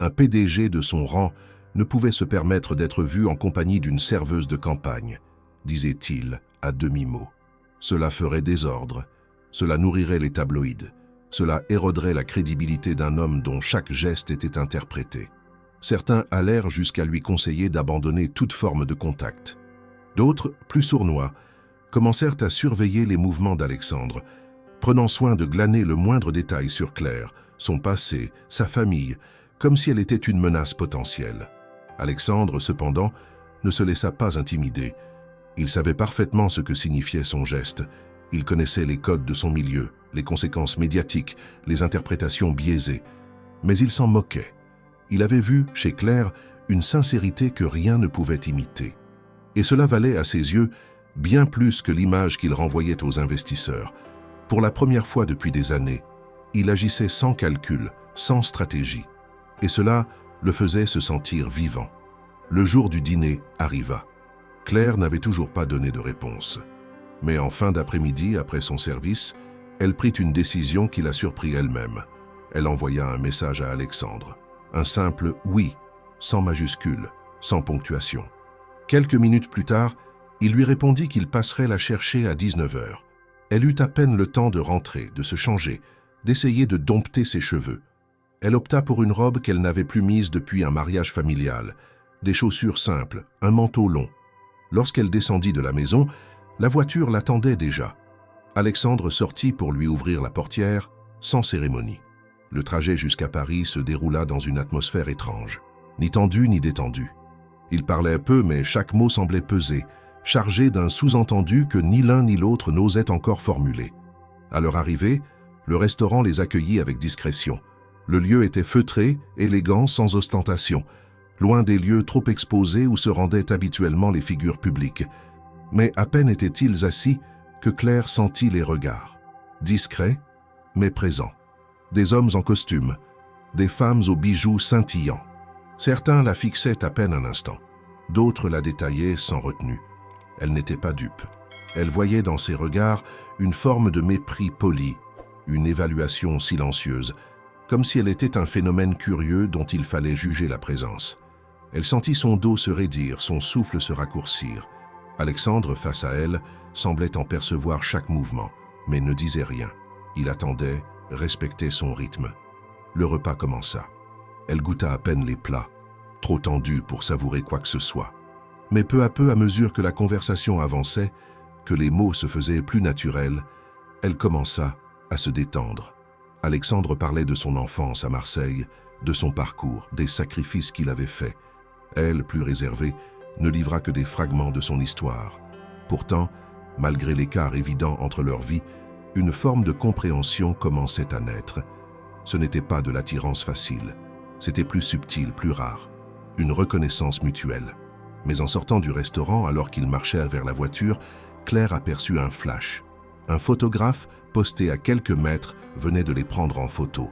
S1: Un PDG de son rang ne pouvait se permettre d'être vu en compagnie d'une serveuse de campagne, disait-il à demi-mot. Cela ferait désordre, cela nourrirait les tabloïds, cela éroderait la crédibilité d'un homme dont chaque geste était interprété. Certains allèrent jusqu'à lui conseiller d'abandonner toute forme de contact. D'autres, plus sournois, commencèrent à surveiller les mouvements d'Alexandre, prenant soin de glaner le moindre détail sur Claire, son passé, sa famille, comme si elle était une menace potentielle. Alexandre, cependant, ne se laissa pas intimider. Il savait parfaitement ce que signifiait son geste. Il connaissait les codes de son milieu, les conséquences médiatiques, les interprétations biaisées. Mais il s'en moquait. Il avait vu, chez Claire, une sincérité que rien ne pouvait imiter. Et cela valait, à ses yeux, bien plus que l'image qu'il renvoyait aux investisseurs. Pour la première fois depuis des années, il agissait sans calcul, sans stratégie. Et cela le faisait se sentir vivant. Le jour du dîner arriva. Claire n'avait toujours pas donné de réponse. Mais en fin d'après-midi, après son service, Elle prit une décision qui la surprit elle-même. Elle envoya un message à Alexandre. Un simple « oui », sans majuscule, sans ponctuation. Quelques minutes plus tard, il lui répondit qu'il passerait la chercher à 19h. Elle eut à peine le temps de rentrer, de se changer, d'essayer de dompter ses cheveux. Elle opta pour une robe qu'elle n'avait plus mise depuis un mariage familial, des chaussures simples, un manteau long. Lorsqu'elle descendit de la maison, la voiture l'attendait déjà. Alexandre sortit pour lui ouvrir la portière, sans cérémonie. Le trajet jusqu'à Paris se déroula dans une atmosphère étrange, ni tendue ni détendue. Ils parlaient peu, mais chaque mot semblait peser, chargé d'un sous-entendu que ni l'un ni l'autre n'osait encore formuler. À leur arrivée, le restaurant les accueillit avec discrétion. Le lieu était feutré, élégant, sans ostentation, loin des lieux trop exposés où se rendaient habituellement les figures publiques. Mais à peine étaient-ils assis que Claire sentit les regards. Discrets, mais présents. Des hommes en costume, des femmes aux bijoux scintillants. Certains la fixaient à peine un instant, d'autres la détaillaient sans retenue. Elle n'était pas dupe. Elle voyait dans ses regards une forme de mépris poli, une évaluation silencieuse, comme si elle était un phénomène curieux dont il fallait juger la présence. Elle sentit son dos se raidir, son souffle se raccourcir. Alexandre, face à elle, semblait en percevoir chaque mouvement, mais ne disait rien. Il attendait, respectait son rythme. Le repas commença. Elle goûta à peine les plats, trop tendue pour savourer quoi que ce soit. Mais peu à peu, à mesure que la conversation avançait, que les mots se faisaient plus naturels, elle commença à se détendre. Alexandre parlait de son enfance à Marseille, de son parcours, des sacrifices qu'il avait faits. Elle, plus réservée, ne livra que des fragments de son histoire. Pourtant, malgré l'écart évident entre leurs vies, une forme de compréhension commençait à naître. Ce n'était pas de l'attirance facile, c'était plus subtil, plus rare, une reconnaissance mutuelle. Mais en sortant du restaurant, alors qu'ils marchaient vers la voiture, Claire aperçut un flash. Un photographe, posté à quelques mètres, venait de les prendre en photo.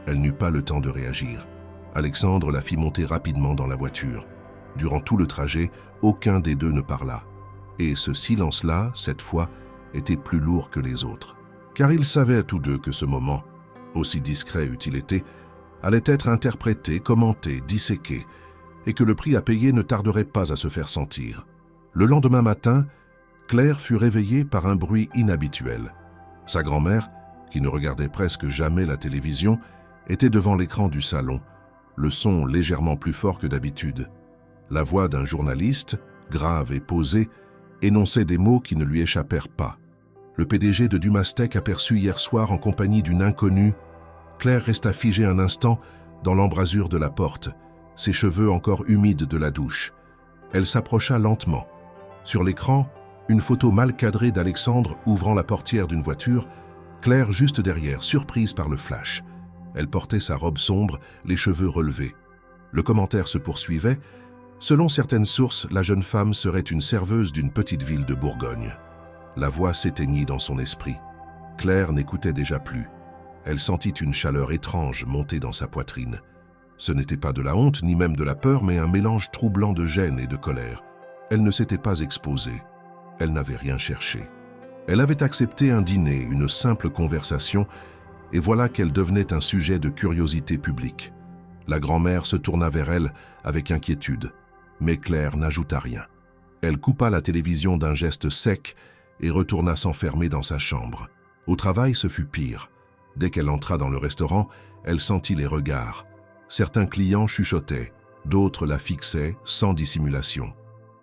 S1: Elle n'eut pas le temps de réagir. Alexandre la fit monter rapidement dans la voiture. Durant tout le trajet, aucun des deux ne parla. Et ce silence-là, cette fois, était plus lourd que les autres. Car ils savaient tous deux que ce moment, aussi discret eût-il été, allait être interprété, commenté, disséqué, et que le prix à payer ne tarderait pas à se faire sentir. Le lendemain matin, Claire fut réveillée par un bruit inhabituel. Sa grand-mère, qui ne regardait presque jamais la télévision, était devant l'écran du salon, le son légèrement plus fort que d'habitude. La voix d'un journaliste, grave et posée, énonçait des mots qui ne lui échappèrent pas. Le PDG de Dumastec aperçu hier soir en compagnie d'une inconnue. Claire resta figée un instant dans l'embrasure de la porte, ses cheveux encore humides de la douche. Elle s'approcha lentement. Sur l'écran, une photo mal cadrée d'Alexandre ouvrant la portière d'une voiture, Claire juste derrière, surprise par le flash. Elle portait sa robe sombre, les cheveux relevés. Le commentaire se poursuivait. Selon certaines sources, la jeune femme serait une serveuse d'une petite ville de Bourgogne. La voix s'éteignit dans son esprit. Claire n'écoutait déjà plus. Elle sentit une chaleur étrange monter dans sa poitrine. Ce n'était pas de la honte ni même de la peur, mais un mélange troublant de gêne et de colère. Elle ne s'était pas exposée. Elle n'avait rien cherché. Elle avait accepté un dîner, une simple conversation, et voilà qu'elle devenait un sujet de curiosité publique. La grand-mère se tourna vers elle avec inquiétude, mais Claire n'ajouta rien. Elle coupa la télévision d'un geste sec et retourna s'enfermer dans sa chambre. Au travail, ce fut pire. Dès qu'elle entra dans le restaurant, elle sentit les regards. Certains clients chuchotaient, d'autres la fixaient sans dissimulation.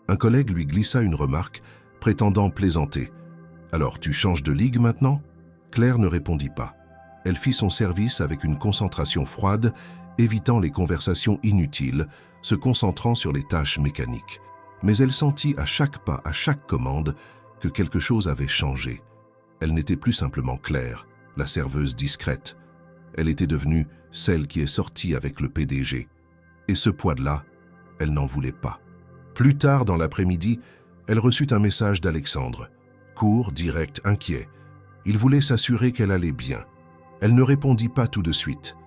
S1: Un collègue lui glissa une remarque, prétendant plaisanter. « Alors, tu changes de ligue maintenant ?» Claire ne répondit pas. Elle fit son service avec une concentration froide, évitant les conversations inutiles, se concentrant sur les tâches mécaniques. Mais elle sentit à chaque pas, à chaque commande, que quelque chose avait changé. Elle n'était plus simplement Claire, la serveuse discrète. Elle était devenue celle qui est sortie avec le PDG. Et ce poids-là, elle n'en voulait pas. Plus tard dans l'après-midi, elle reçut un message d'Alexandre. Court, direct, inquiet. Il voulait s'assurer qu'elle allait bien. Elle ne répondit pas tout de suite.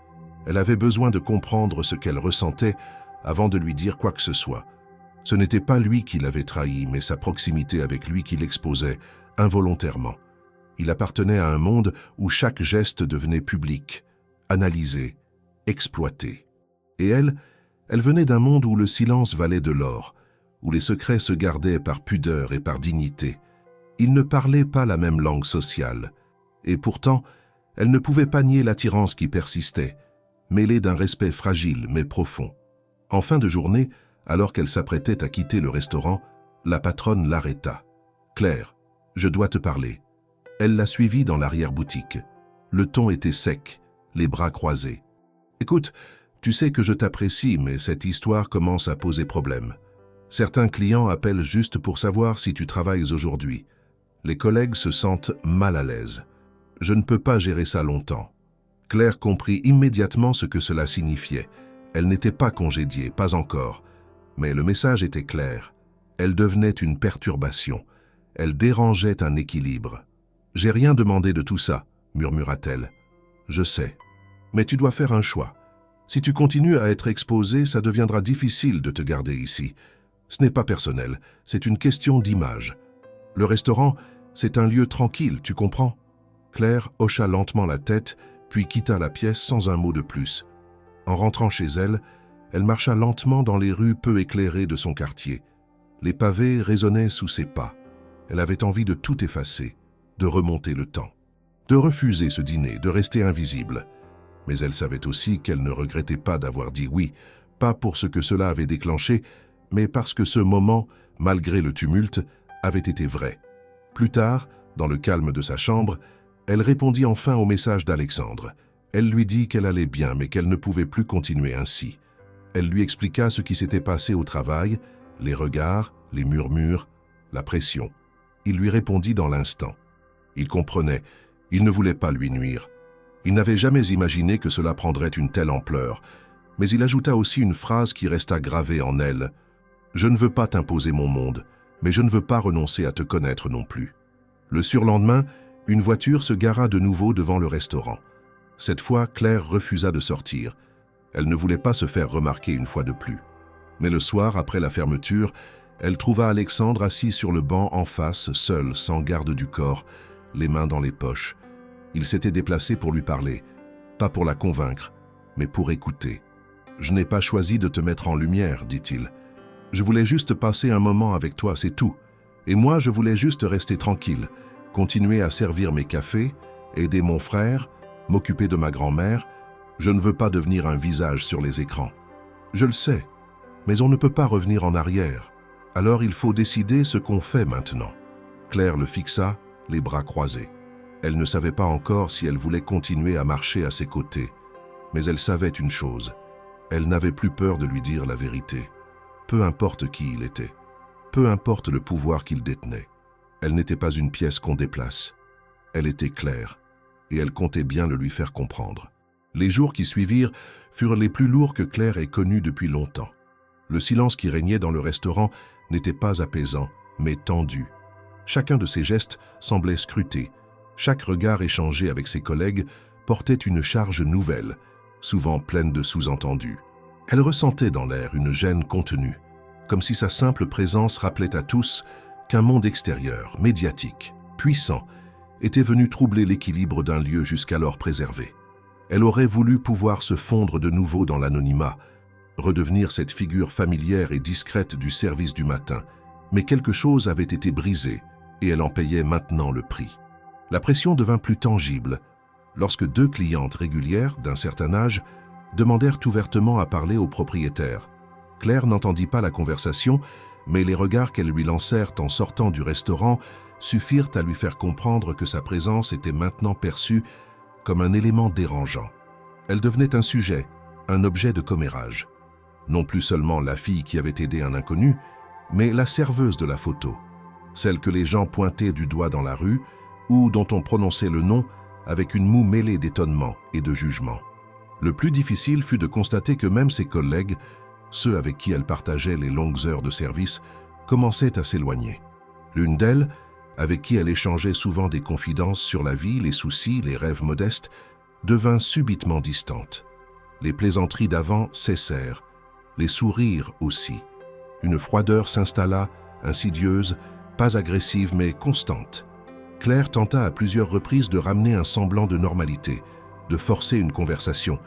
S1: Elle avait besoin de comprendre ce qu'elle ressentait avant de lui dire quoi que ce soit. Ce n'était pas lui qui l'avait trahi, mais sa proximité avec lui qui l'exposait, involontairement. Il appartenait à un monde où chaque geste devenait public, analysé, exploité. Et elle venait d'un monde où le silence valait de l'or, où les secrets se gardaient par pudeur et par dignité. Ils ne parlaient pas la même langue sociale, et pourtant, elle ne pouvait pas nier l'attirance qui persistait, mêlée d'un respect fragile mais profond. En fin de journée, alors qu'elle s'apprêtait à quitter le restaurant, la patronne l'arrêta. « Claire, je dois te parler. » Elle la suivit dans l'arrière-boutique. Le ton était sec, les bras croisés. « Écoute, tu sais que je t'apprécie, mais cette histoire commence à poser problème. Certains clients appellent juste pour savoir si tu travailles aujourd'hui. Les collègues se sentent mal à l'aise. Je ne peux pas gérer ça longtemps. » Claire comprit immédiatement ce que cela signifiait. Elle n'était pas congédiée, pas encore. Mais le message était clair. Elle devenait une perturbation. Elle dérangeait un équilibre. « J'ai rien demandé de tout ça, » murmura-t-elle. « Je sais. Mais tu dois faire un choix. Si tu continues à être exposé, ça deviendra difficile de te garder ici. Ce n'est pas personnel, c'est une question d'image. Le restaurant, c'est un lieu tranquille, tu comprends ?» Claire hocha lentement la tête, puis quitta la pièce sans un mot de plus. En rentrant chez elle, elle marcha lentement dans les rues peu éclairées de son quartier. Les pavés résonnaient sous ses pas. Elle avait envie de tout effacer, de remonter le temps, de refuser ce dîner, de rester invisible. Mais elle savait aussi qu'elle ne regrettait pas d'avoir dit oui, pas pour ce que cela avait déclenché, mais parce que ce moment, malgré le tumulte, avait été vrai. Plus tard, dans le calme de sa chambre, elle répondit enfin au message d'Alexandre. Elle lui dit qu'elle allait bien, mais qu'elle ne pouvait plus continuer ainsi. Elle lui expliqua ce qui s'était passé au travail, les regards, les murmures, la pression. Il lui répondit dans l'instant. Il comprenait, il ne voulait pas lui nuire. Il n'avait jamais imaginé que cela prendrait une telle ampleur, mais il ajouta aussi une phrase qui resta gravée en elle. « Je ne veux pas t'imposer mon monde, mais je ne veux pas renoncer à te connaître non plus. » Le surlendemain, une voiture se gara de nouveau devant le restaurant. Cette fois, Claire refusa de sortir. Elle ne voulait pas se faire remarquer une fois de plus. Mais le soir, après la fermeture, elle trouva Alexandre assis sur le banc en face, seul, sans garde du corps, les mains dans les poches. Il s'était déplacé pour lui parler, pas pour la convaincre, mais pour écouter. « Je n'ai pas choisi de te mettre en lumière, dit-il. Je voulais juste passer un moment avec toi, c'est tout. Et moi, je voulais juste rester tranquille, continuer à servir mes cafés, aider mon frère, m'occuper de ma grand-mère. Je ne veux pas devenir un visage sur les écrans. Je le sais, mais on ne peut pas revenir en arrière. Alors il faut décider ce qu'on fait maintenant. » Claire le fixa, les bras croisés. Elle ne savait pas encore si elle voulait continuer à marcher à ses côtés. Mais elle savait une chose. Elle n'avait plus peur de lui dire la vérité. Peu importe qui il était. Peu importe le pouvoir qu'il détenait. Elle n'était pas une pièce qu'on déplace. Elle était Claire, et elle comptait bien le lui faire comprendre. Les jours qui suivirent furent les plus lourds que Claire ait connus depuis longtemps. Le silence qui régnait dans le restaurant n'était pas apaisant, mais tendu. Chacun de ses gestes semblait scruté. Chaque regard échangé avec ses collègues portait une charge nouvelle, souvent pleine de sous-entendus. Elle ressentait dans l'air une gêne contenue, comme si sa simple présence rappelait à tous qu'un monde extérieur, médiatique, puissant, était venu troubler l'équilibre d'un lieu jusqu'alors préservé. Elle aurait voulu pouvoir se fondre de nouveau dans l'anonymat, redevenir cette figure familière et discrète du service du matin, mais quelque chose avait été brisé et elle en payait maintenant le prix. La pression devint plus tangible lorsque 2 clientes régulières d'un certain âge demandèrent ouvertement à parler au propriétaire. Claire n'entendit pas la conversation, mais les regards qu'elles lui lancèrent en sortant du restaurant suffirent à lui faire comprendre que sa présence était maintenant perçue comme un élément dérangeant. Elle devenait un sujet, un objet de commérage. Non plus seulement la fille qui avait aidé un inconnu, mais la serveuse de la photo, celle que les gens pointaient du doigt dans la rue ou dont on prononçait le nom avec une moue mêlée d'étonnement et de jugement. Le plus difficile fut de constater que même ses collègues, ceux avec qui elle partageait les longues heures de service, commençaient à s'éloigner. L'une d'elles, avec qui elle échangeait souvent des confidences sur la vie, les soucis, les rêves modestes, devint subitement distante. Les plaisanteries d'avant cessèrent, les sourires aussi. Une froideur s'installa, insidieuse, pas agressive mais constante. Claire tenta à plusieurs reprises de ramener un semblant de normalité, de forcer une conversation,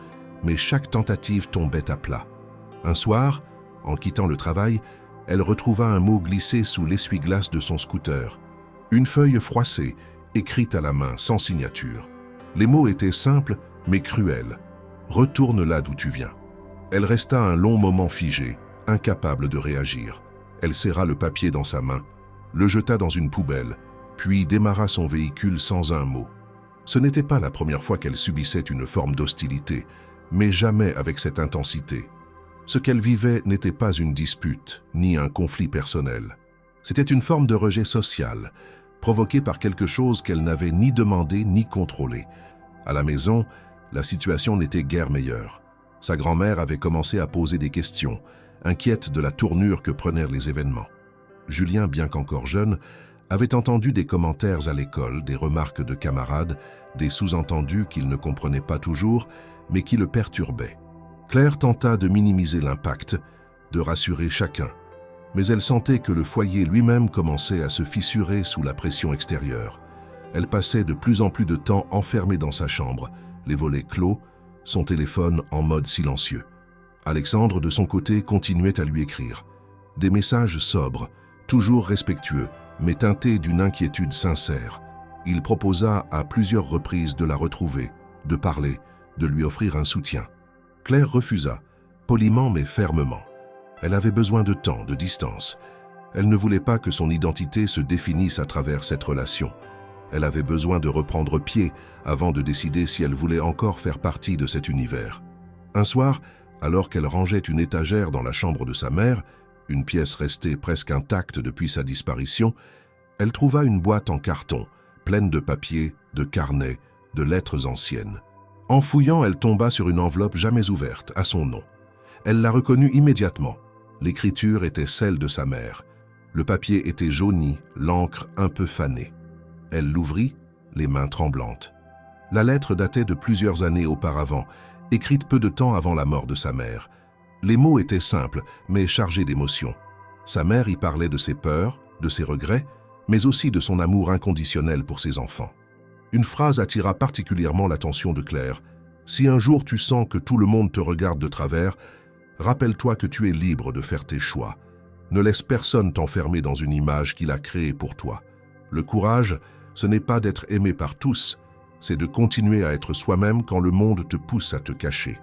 S1: mais chaque tentative tombait à plat. Un soir, en quittant le travail, elle retrouva un mot glissé sous l'essuie-glace de son scooter. Une feuille froissée, écrite à la main, sans signature. Les mots étaient simples, mais cruels. « Retourne là d'où tu viens ». Elle resta un long moment figée, incapable de réagir. Elle serra le papier dans sa main, le jeta dans une poubelle, puis démarra son véhicule sans un mot. Ce n'était pas la première fois qu'elle subissait une forme d'hostilité, mais jamais avec cette intensité. Ce qu'elle vivait n'était pas une dispute, ni un conflit personnel. C'était une forme de rejet social, provoqué par quelque chose qu'elle n'avait ni demandé ni contrôlé. À la maison, la situation n'était guère meilleure. Sa grand-mère avait commencé à poser des questions, inquiète de la tournure que prenaient les événements. Julien, bien qu'encore jeune, avait entendu des commentaires à l'école, des remarques de camarades, des sous-entendus qu'il ne comprenait pas toujours, mais qui le perturbaient. Claire tenta de minimiser l'impact, de rassurer chacun, mais elle sentait que le foyer lui-même commençait à se fissurer sous la pression extérieure. Elle passait de plus en plus de temps enfermée dans sa chambre, les volets clos, son téléphone en mode silencieux. Alexandre, de son côté, continuait à lui écrire. Des messages sobres, toujours respectueux, mais teintés d'une inquiétude sincère. Il proposa à plusieurs reprises de la retrouver, de parler, de lui offrir un soutien. Claire refusa, poliment mais fermement. Elle avait besoin de temps, de distance. Elle ne voulait pas que son identité se définisse à travers cette relation. Elle avait besoin de reprendre pied avant de décider si elle voulait encore faire partie de cet univers. Un soir, alors qu'elle rangeait une étagère dans la chambre de sa mère, une pièce restée presque intacte depuis sa disparition, elle trouva une boîte en carton, pleine de papiers, de carnets, de lettres anciennes. En fouillant, elle tomba sur une enveloppe jamais ouverte, à son nom. Elle la reconnut immédiatement. L'écriture était celle de sa mère. Le papier était jauni, l'encre un peu fanée. Elle l'ouvrit, les mains tremblantes. La lettre datait de plusieurs années auparavant, écrite peu de temps avant la mort de sa mère. Les mots étaient simples, mais chargés d'émotions. Sa mère y parlait de ses peurs, de ses regrets, mais aussi de son amour inconditionnel pour ses enfants. Une phrase attira particulièrement l'attention de Claire. « Si un jour tu sens que tout le monde te regarde de travers, rappelle-toi que tu es libre de faire tes choix. Ne laisse personne t'enfermer dans une image qu'il a créée pour toi. Le courage, ce n'est pas d'être aimé par tous, c'est de continuer à être soi-même quand le monde te pousse à te cacher. »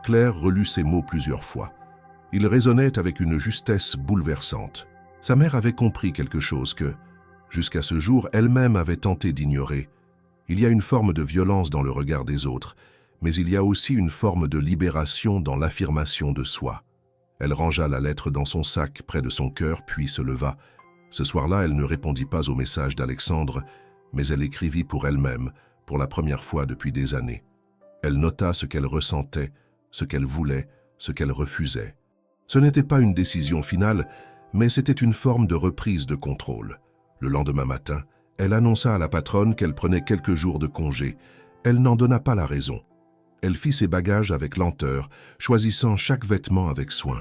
S1: Claire relut ces mots plusieurs fois. Ils résonnaient avec une justesse bouleversante. Sa mère avait compris quelque chose que, jusqu'à ce jour, elle-même avait tenté d'ignorer. Il y a une forme de violence dans le regard des autres, mais il y a aussi une forme de libération dans l'affirmation de soi. Elle rangea la lettre dans son sac près de son cœur, puis se leva. Ce soir-là, elle ne répondit pas au message d'Alexandre, mais elle écrivit pour elle-même, pour la première fois depuis des années. Elle nota ce qu'elle ressentait, ce qu'elle voulait, ce qu'elle refusait. Ce n'était pas une décision finale, mais c'était une forme de reprise de contrôle. Le lendemain matin, elle annonça à la patronne qu'elle prenait quelques jours de congé. Elle n'en donna pas la raison. Elle fit ses bagages avec lenteur, choisissant chaque vêtement avec soin.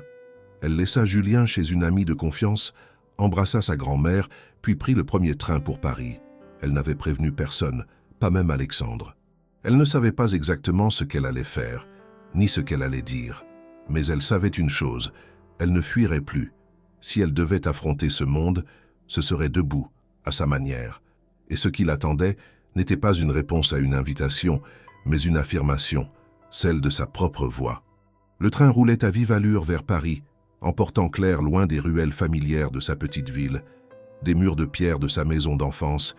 S1: Elle laissa Julien chez une amie de confiance, embrassa sa grand-mère, puis prit le premier train pour Paris. Elle n'avait prévenu personne, pas même Alexandre. Elle ne savait pas exactement ce qu'elle allait faire, ni ce qu'elle allait dire. Mais elle savait une chose, elle ne fuirait plus. Si elle devait affronter ce monde, ce serait debout, à sa manière. Et ce qui l'attendait n'était pas une réponse à une invitation, mais une affirmation, celle de sa propre voix. Le train roulait à vive allure vers Paris, emportant Claire loin des ruelles familières de sa petite ville, des murs de pierre de sa maison d'enfance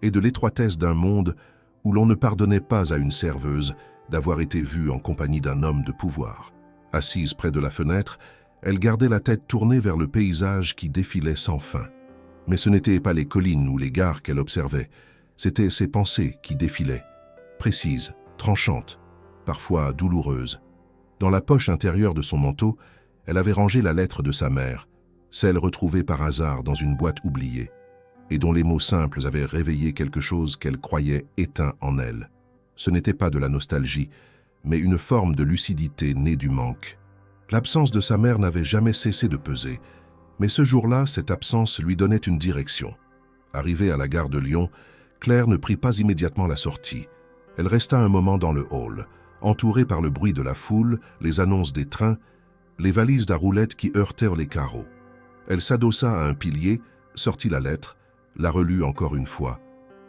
S1: et de l'étroitesse d'un monde où l'on ne pardonnait pas à une serveuse d'avoir été vue en compagnie d'un homme de pouvoir. Assise près de la fenêtre, elle gardait la tête tournée vers le paysage qui défilait sans fin. Mais ce n'étaient pas les collines ou les gares qu'elle observait, c'étaient ses pensées qui défilaient, précises, tranchantes, parfois douloureuses. Dans la poche intérieure de son manteau, elle avait rangé la lettre de sa mère, celle retrouvée par hasard dans une boîte oubliée, et dont les mots simples avaient réveillé quelque chose qu'elle croyait éteint en elle. Ce n'était pas de la nostalgie, mais une forme de lucidité née du manque. L'absence de sa mère n'avait jamais cessé de peser, mais ce jour-là, cette absence lui donnait une direction. Arrivée à la gare de Lyon, Claire ne prit pas immédiatement la sortie. Elle resta un moment dans le hall, entourée par le bruit de la foule, les annonces des trains, les valises à roulettes qui heurtèrent les carreaux. Elle s'adossa à un pilier, sortit la lettre, la relut encore une fois.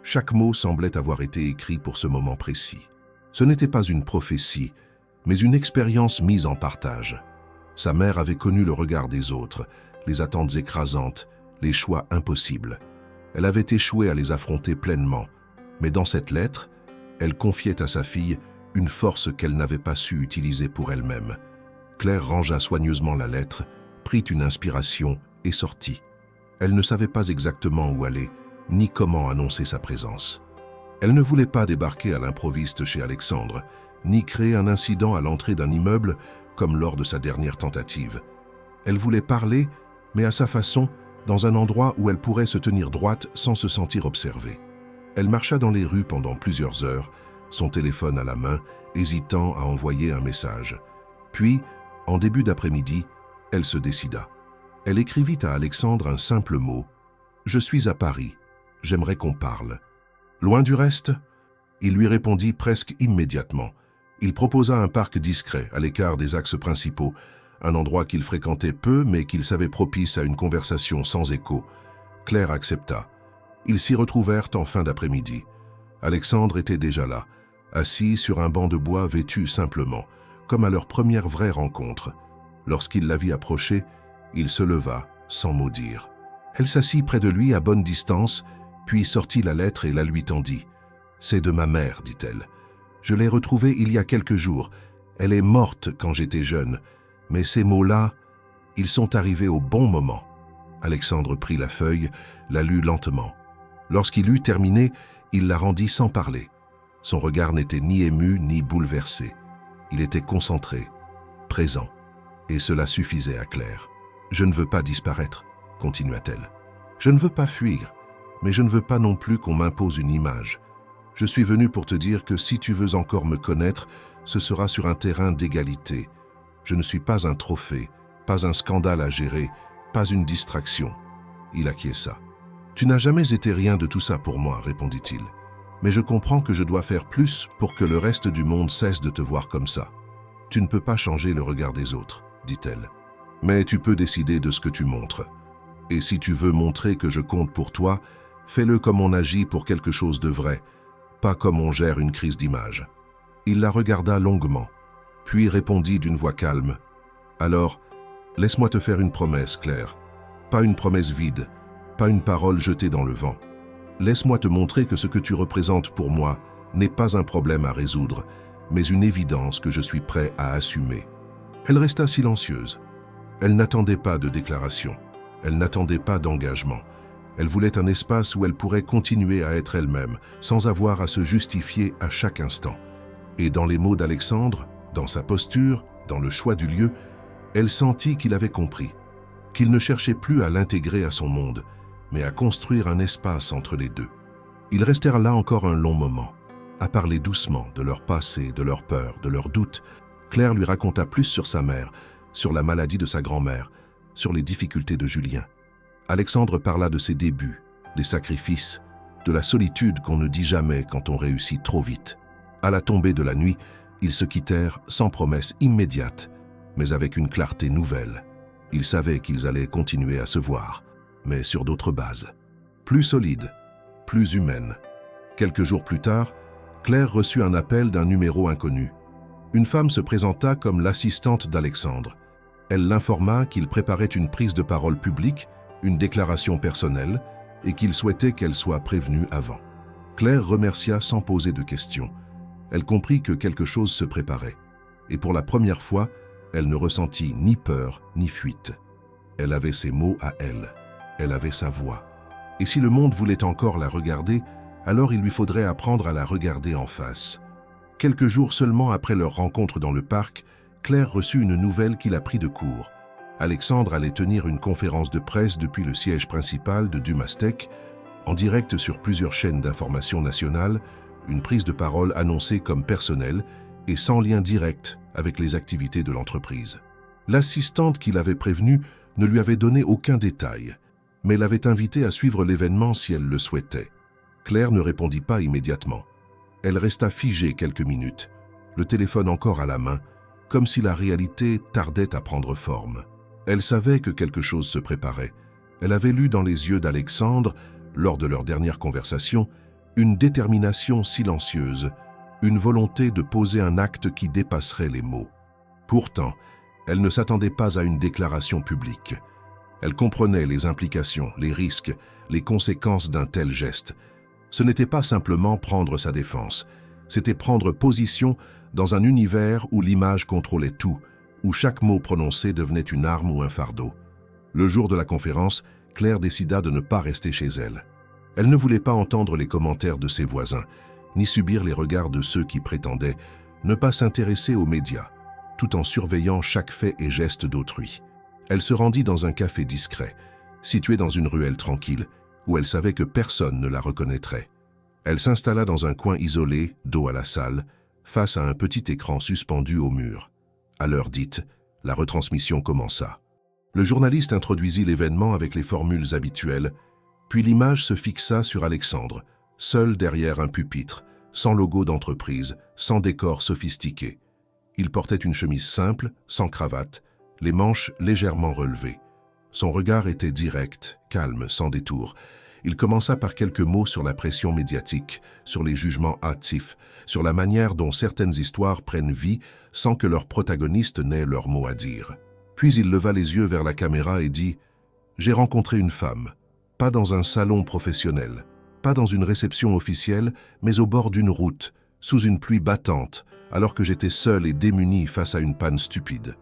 S1: Chaque mot semblait avoir été écrit pour ce moment précis. Ce n'était pas une prophétie, mais une expérience mise en partage. Sa mère avait connu le regard des autres, les attentes écrasantes, les choix impossibles. Elle avait échoué à les affronter pleinement, mais dans cette lettre, elle confiait à sa fille une force qu'elle n'avait pas su utiliser pour elle-même. Claire rangea soigneusement la lettre, prit une inspiration et sortit. Elle ne savait pas exactement où aller, ni comment annoncer sa présence. Elle ne voulait pas débarquer à l'improviste chez Alexandre, ni créer un incident à l'entrée d'un immeuble comme lors de sa dernière tentative. Elle voulait parler, mais à sa façon, dans un endroit où elle pourrait se tenir droite sans se sentir observée. Elle marcha dans les rues pendant plusieurs heures, son téléphone à la main, hésitant à envoyer un message. Puis, en début d'après-midi, elle se décida. Elle écrivit à Alexandre un simple mot. « Je suis à Paris. J'aimerais qu'on parle. » Loin du reste, il lui répondit presque immédiatement. Il proposa un parc discret, à l'écart des axes principaux, un endroit qu'il fréquentait peu, mais qu'il savait propice à une conversation sans écho. Claire accepta. Ils s'y retrouvèrent en fin d'après-midi. Alexandre était déjà là, assis sur un banc de bois vêtu simplement, comme à leur première vraie rencontre. Lorsqu'il la vit approcher, il se leva, sans mot dire. Elle s'assit près de lui à bonne distance, puis sortit la lettre et la lui tendit. « C'est de ma mère, dit-elle. Je l'ai retrouvée il y a quelques jours. Elle est morte quand j'étais jeune. Mais ces mots-là, ils sont arrivés au bon moment. » Alexandre prit la feuille, la lut lentement. Lorsqu'il eut terminé, il la rendit sans parler. Son regard n'était ni ému ni bouleversé. Il était concentré, présent. Et cela suffisait à Claire. « Je ne veux pas disparaître, » continua-t-elle. « Je ne veux pas fuir, mais je ne veux pas non plus qu'on m'impose une image. Je suis venue pour te dire que si tu veux encore me connaître, ce sera sur un terrain d'égalité. Je ne suis pas un trophée, pas un scandale à gérer, pas une distraction. » Il acquiesça. « Tu n'as jamais été rien de tout ça pour moi, » répondit-il. « Mais je comprends que je dois faire plus pour que le reste du monde cesse de te voir comme ça. Tu ne peux pas changer le regard des autres, » dit-elle. « Mais tu peux décider de ce que tu montres. Et si tu veux montrer que je compte pour toi, fais-le comme on agit pour quelque chose de vrai, pas comme on gère une crise d'image. » Il la regarda longuement, puis répondit d'une voix calme. « Alors, laisse-moi te faire une promesse, Claire. Pas une promesse vide, pas une parole jetée dans le vent. Laisse-moi te montrer que ce que tu représentes pour moi n'est pas un problème à résoudre, mais une évidence que je suis prêt à assumer. » Elle resta silencieuse. Elle n'attendait pas de déclaration. Elle n'attendait pas d'engagement. Elle voulait un espace où elle pourrait continuer à être elle-même, sans avoir à se justifier à chaque instant. Et dans les mots d'Alexandre, dans sa posture, dans le choix du lieu, elle sentit qu'il avait compris, qu'il ne cherchait plus à l'intégrer à son monde, mais à construire un espace entre les deux. Ils restèrent là encore un long moment, à parler doucement de leur passé, de leurs peurs, de leurs doutes. Claire lui raconta plus sur sa mère, sur la maladie de sa grand-mère, sur les difficultés de Julien. Alexandre parla de ses débuts, des sacrifices, de la solitude qu'on ne dit jamais quand on réussit trop vite. À la tombée de la nuit, ils se quittèrent sans promesse immédiate, mais avec une clarté nouvelle. Ils savaient qu'ils allaient continuer à se voir, mais sur d'autres bases. Plus solides, plus humaines. Quelques jours plus tard, Claire reçut un appel d'un numéro inconnu. Une femme se présenta comme l'assistante d'Alexandre. Elle l'informa qu'il préparait une prise de parole publique, une déclaration personnelle, et qu'il souhaitait qu'elle soit prévenue avant. Claire remercia sans poser de questions. Elle comprit que quelque chose se préparait. Et pour la première fois, elle ne ressentit ni peur ni fuite. Elle avait ses mots à elle. Elle avait sa voix. Et si le monde voulait encore la regarder, alors il lui faudrait apprendre à la regarder en face. Quelques jours seulement après leur rencontre dans le parc, Claire reçut une nouvelle qui la prit de court. Alexandre allait tenir une conférence de presse depuis le siège principal de Dumastec, en direct sur plusieurs chaînes d'information nationales, une prise de parole annoncée comme personnelle et sans lien direct avec les activités de l'entreprise. L'assistante qui l'avait prévenue ne lui avait donné aucun détail, mais l'avait invitée à suivre l'événement si elle le souhaitait. Claire ne répondit pas immédiatement. Elle resta figée quelques minutes, le téléphone encore à la main, comme si la réalité tardait à prendre forme. Elle savait que quelque chose se préparait. Elle avait lu dans les yeux d'Alexandre, lors de leur dernière conversation, une détermination silencieuse, une volonté de poser un acte qui dépasserait les mots. Pourtant, elle ne s'attendait pas à une déclaration publique. Elle comprenait les implications, les risques, les conséquences d'un tel geste. Ce n'était pas simplement prendre sa défense, c'était prendre position dans un univers où l'image contrôlait tout, où chaque mot prononcé devenait une arme ou un fardeau. Le jour de la conférence, Claire décida de ne pas rester chez elle. Elle ne voulait pas entendre les commentaires de ses voisins, ni subir les regards de ceux qui prétendaient ne pas s'intéresser aux médias, tout en surveillant chaque fait et geste d'autrui. Elle se rendit dans un café discret, situé dans une ruelle tranquille, où elle savait que personne ne la reconnaîtrait. Elle s'installa dans un coin isolé, dos à la salle, face à un petit écran suspendu au mur. À l'heure dite, la retransmission commença. Le journaliste introduisit l'événement avec les formules habituelles, puis l'image se fixa sur Alexandre, seul derrière un pupitre, sans logo d'entreprise, sans décor sophistiqué. Il portait une chemise simple, sans cravate, les manches légèrement relevées. Son regard était direct, calme, sans détour. Il commença par quelques mots sur la pression médiatique, sur les jugements hâtifs, sur la manière dont certaines histoires prennent vie sans que leurs protagonistes n'aient leur mot à dire. Puis il leva les yeux vers la caméra et dit « J'ai rencontré une femme, pas dans un salon professionnel, pas dans une réception officielle, mais au bord d'une route, sous une pluie battante, alors que j'étais seul et démuni face à une panne stupide.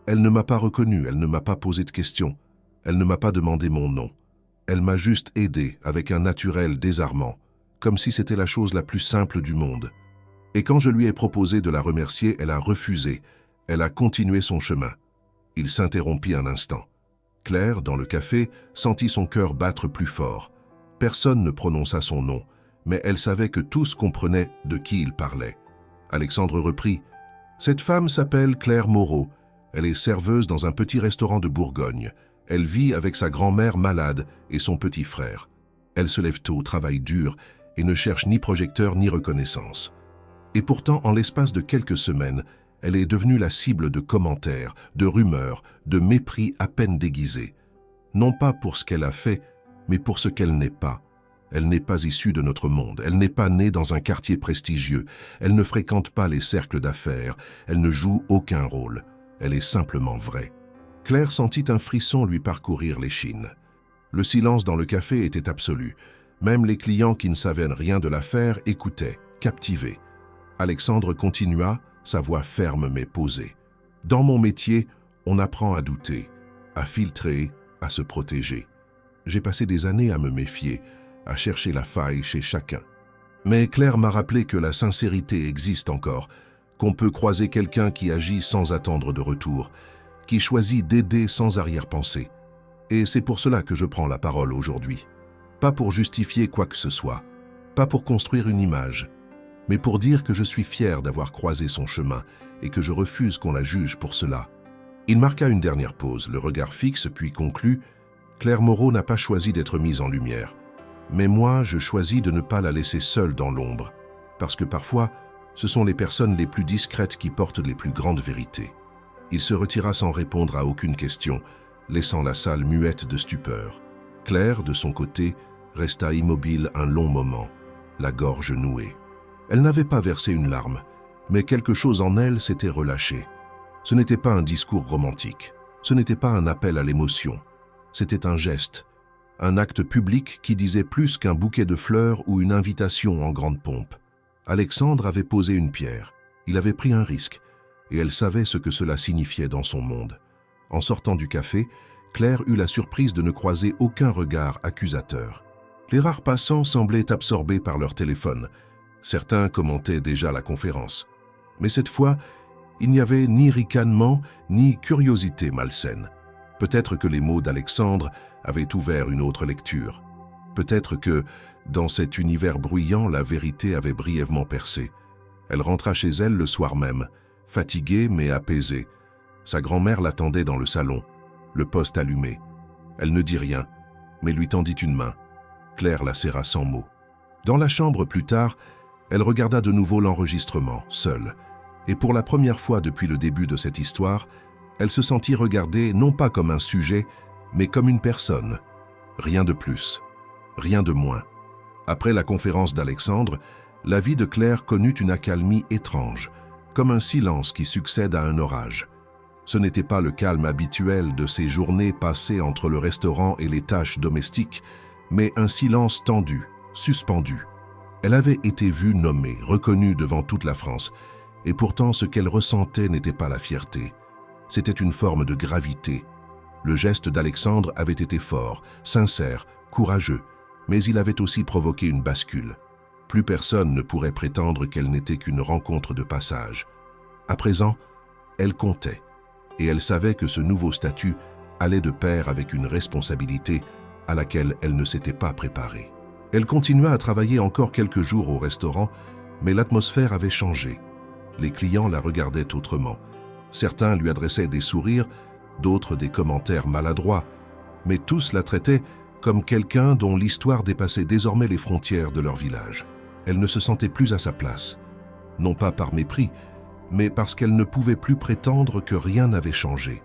S1: Elle ne m'a pas reconnu, elle ne m'a pas posé de questions, elle ne m'a pas demandé mon nom. Elle m'a juste aidé avec un naturel désarmant, comme si c'était la chose la plus simple du monde. Et quand je lui ai proposé de la remercier, elle a refusé, elle a continué son chemin. » Il s'interrompit un instant. Claire, dans le café, sentit son cœur battre plus fort. Personne ne prononça son nom, mais elle savait que tous comprenaient de qui il parlait. Alexandre reprit « Cette femme s'appelle Claire Moreau. Elle est serveuse dans un petit restaurant de Bourgogne. Elle vit avec sa grand-mère malade et son petit frère. Elle se lève tôt, travaille dur et ne cherche ni projecteur ni reconnaissance. Et pourtant, en l'espace de quelques semaines, elle est devenue la cible de commentaires, de rumeurs, de mépris à peine déguisés. Non pas pour ce qu'elle a fait, mais pour ce qu'elle n'est pas. Elle n'est pas issue de notre monde, elle n'est pas née dans un quartier prestigieux, elle ne fréquente pas les cercles d'affaires, elle ne joue aucun rôle. Elle est simplement vraie. Claire sentit un frisson lui parcourir l'échine. Le silence dans le café était absolu. Même les clients qui ne savaient rien de l'affaire écoutaient, captivés. Alexandre continua, sa voix ferme mais posée. « Dans mon métier, on apprend à douter, à filtrer, à se protéger. J'ai passé des années à me méfier, à chercher la faille chez chacun. Mais Claire m'a rappelé que la sincérité existe encore, qu'on peut croiser quelqu'un qui agit sans attendre de retour, qui choisit d'aider sans arrière-pensée. Et c'est pour cela que je prends la parole aujourd'hui. Pas pour justifier quoi que ce soit, pas pour construire une image, mais pour dire que je suis fier d'avoir croisé son chemin et que je refuse qu'on la juge pour cela. » Il marqua une dernière pause, le regard fixe, puis conclut « Claire Moreau n'a pas choisi d'être mise en lumière. Mais moi, je choisis de ne pas la laisser seule dans l'ombre, parce que parfois, ce sont les personnes les plus discrètes qui portent les plus grandes vérités. » Il se retira sans répondre à aucune question, laissant la salle muette de stupeur. Claire, de son côté, resta immobile un long moment, la gorge nouée. Elle n'avait pas versé une larme, mais quelque chose en elle s'était relâché. Ce n'était pas un discours romantique, ce n'était pas un appel à l'émotion, c'était un geste, un acte public qui disait plus qu'un bouquet de fleurs ou une invitation en grande pompe. Alexandre avait posé une pierre, il avait pris un risque, et elle savait ce que cela signifiait dans son monde. En sortant du café, Claire eut la surprise de ne croiser aucun regard accusateur. Les rares passants semblaient absorbés par leur téléphone. Certains commentaient déjà la conférence. Mais cette fois, il n'y avait ni ricanement, ni curiosité malsaine. Peut-être que les mots d'Alexandre avaient ouvert une autre lecture. Peut-être que, dans cet univers bruyant, la vérité avait brièvement percé. Elle rentra chez elle le soir même, fatiguée mais apaisée. Sa grand-mère l'attendait dans le salon, le poste allumé. Elle ne dit rien, mais lui tendit une main. Claire la serra sans mots. « Dans la chambre plus tard, elle regarda de nouveau l'enregistrement, seule. Et pour la première fois depuis le début de cette histoire, elle se sentit regardée non pas comme un sujet, mais comme une personne. Rien de plus, rien de moins. Après la conférence d'Alexandre, la vie de Claire connut une accalmie étrange, comme un silence qui succède à un orage. Ce n'était pas le calme habituel de ces journées passées entre le restaurant et les tâches domestiques, mais un silence tendu, suspendu. Elle avait été vue nommée, reconnue devant toute la France, et pourtant ce qu'elle ressentait n'était pas la fierté. C'était une forme de gravité. Le geste d'Alexandre avait été fort, sincère, courageux, mais il avait aussi provoqué une bascule. Plus personne ne pourrait prétendre qu'elle n'était qu'une rencontre de passage. À présent, elle comptait, et elle savait que ce nouveau statut allait de pair avec une responsabilité à laquelle elle ne s'était pas préparée. Elle continua à travailler encore quelques jours au restaurant, mais l'atmosphère avait changé. Les clients la regardaient autrement. Certains lui adressaient des sourires, d'autres des commentaires maladroits, mais tous la traitaient comme quelqu'un dont l'histoire dépassait désormais les frontières de leur village. Elle ne se sentait plus à sa place, non pas par mépris, mais parce qu'elle ne pouvait plus prétendre que rien n'avait changé.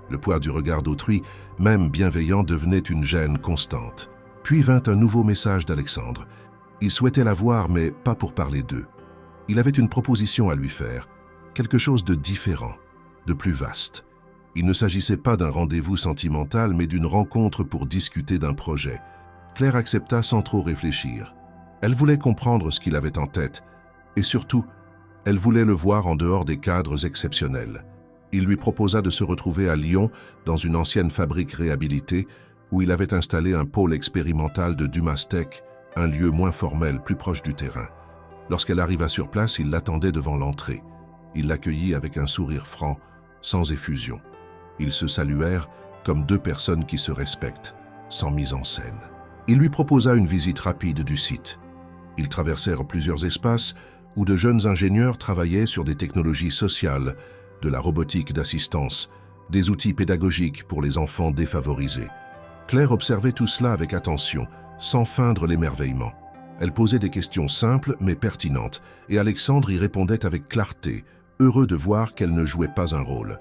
S1: Le poids du regard d'autrui, même bienveillant, devenait une gêne constante. Puis vint un nouveau message d'Alexandre. Il souhaitait la voir, mais pas pour parler d'eux. Il avait une proposition à lui faire, quelque chose de différent, de plus vaste. Il ne s'agissait pas d'un rendez-vous sentimental, mais d'une rencontre pour discuter d'un projet. Claire accepta sans trop réfléchir. Elle voulait comprendre ce qu'il avait en tête, et surtout, elle voulait le voir en dehors des cadres exceptionnels. Il lui proposa de se retrouver à Lyon, dans une ancienne fabrique réhabilitée, où il avait installé un pôle expérimental de Dumastec, un lieu moins formel, plus proche du terrain. Lorsqu'elle arriva sur place, il l'attendait devant l'entrée. Il l'accueillit avec un sourire franc, sans effusion. Ils se saluèrent comme deux personnes qui se respectent, sans mise en scène. Il lui proposa une visite rapide du site. Ils traversèrent plusieurs espaces où de jeunes ingénieurs travaillaient sur des technologies sociales, de la robotique d'assistance, des outils pédagogiques pour les enfants défavorisés. Claire observait tout cela avec attention, sans feindre l'émerveillement. Elle posait des questions simples mais pertinentes, et Alexandre y répondait avec clarté, heureux de voir qu'elle ne jouait pas un rôle.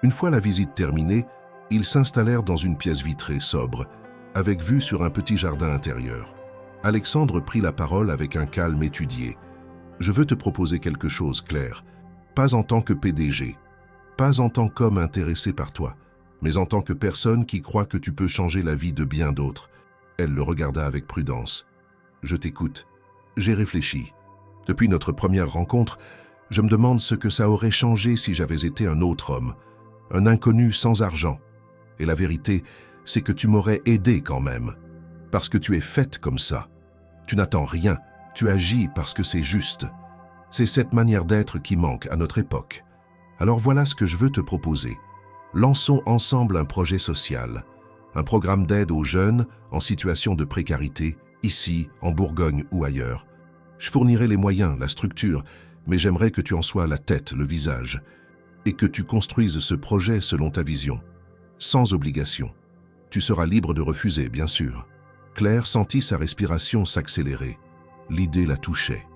S1: Une fois la visite terminée, ils s'installèrent dans une pièce vitrée sobre, avec vue sur un petit jardin intérieur. Alexandre prit la parole avec un calme étudié. « Je veux te proposer quelque chose, Claire, pas en tant que PDG, pas en tant qu'homme intéressé par toi, mais en tant que personne qui croit que tu peux changer la vie de bien d'autres. » Elle le regarda avec prudence. « Je t'écoute. J'ai réfléchi. Depuis notre première rencontre, je me demande ce que ça aurait changé si j'avais été un autre homme, un inconnu sans argent. Et la vérité, c'est que tu m'aurais aidé quand même, parce que tu es faite comme ça. Tu n'attends rien, tu agis parce que c'est juste. C'est cette manière d'être qui manque à notre époque. Alors voilà ce que je veux te proposer. Lançons ensemble un projet social, un programme d'aide aux jeunes en situation de précarité, ici, en Bourgogne ou ailleurs. Je fournirai les moyens, la structure, mais j'aimerais que tu en sois la tête, le visage, et que tu construises ce projet selon ta vision, sans obligation. Tu seras libre de refuser, bien sûr. » Claire sentit sa respiration s'accélérer. L'idée la touchait.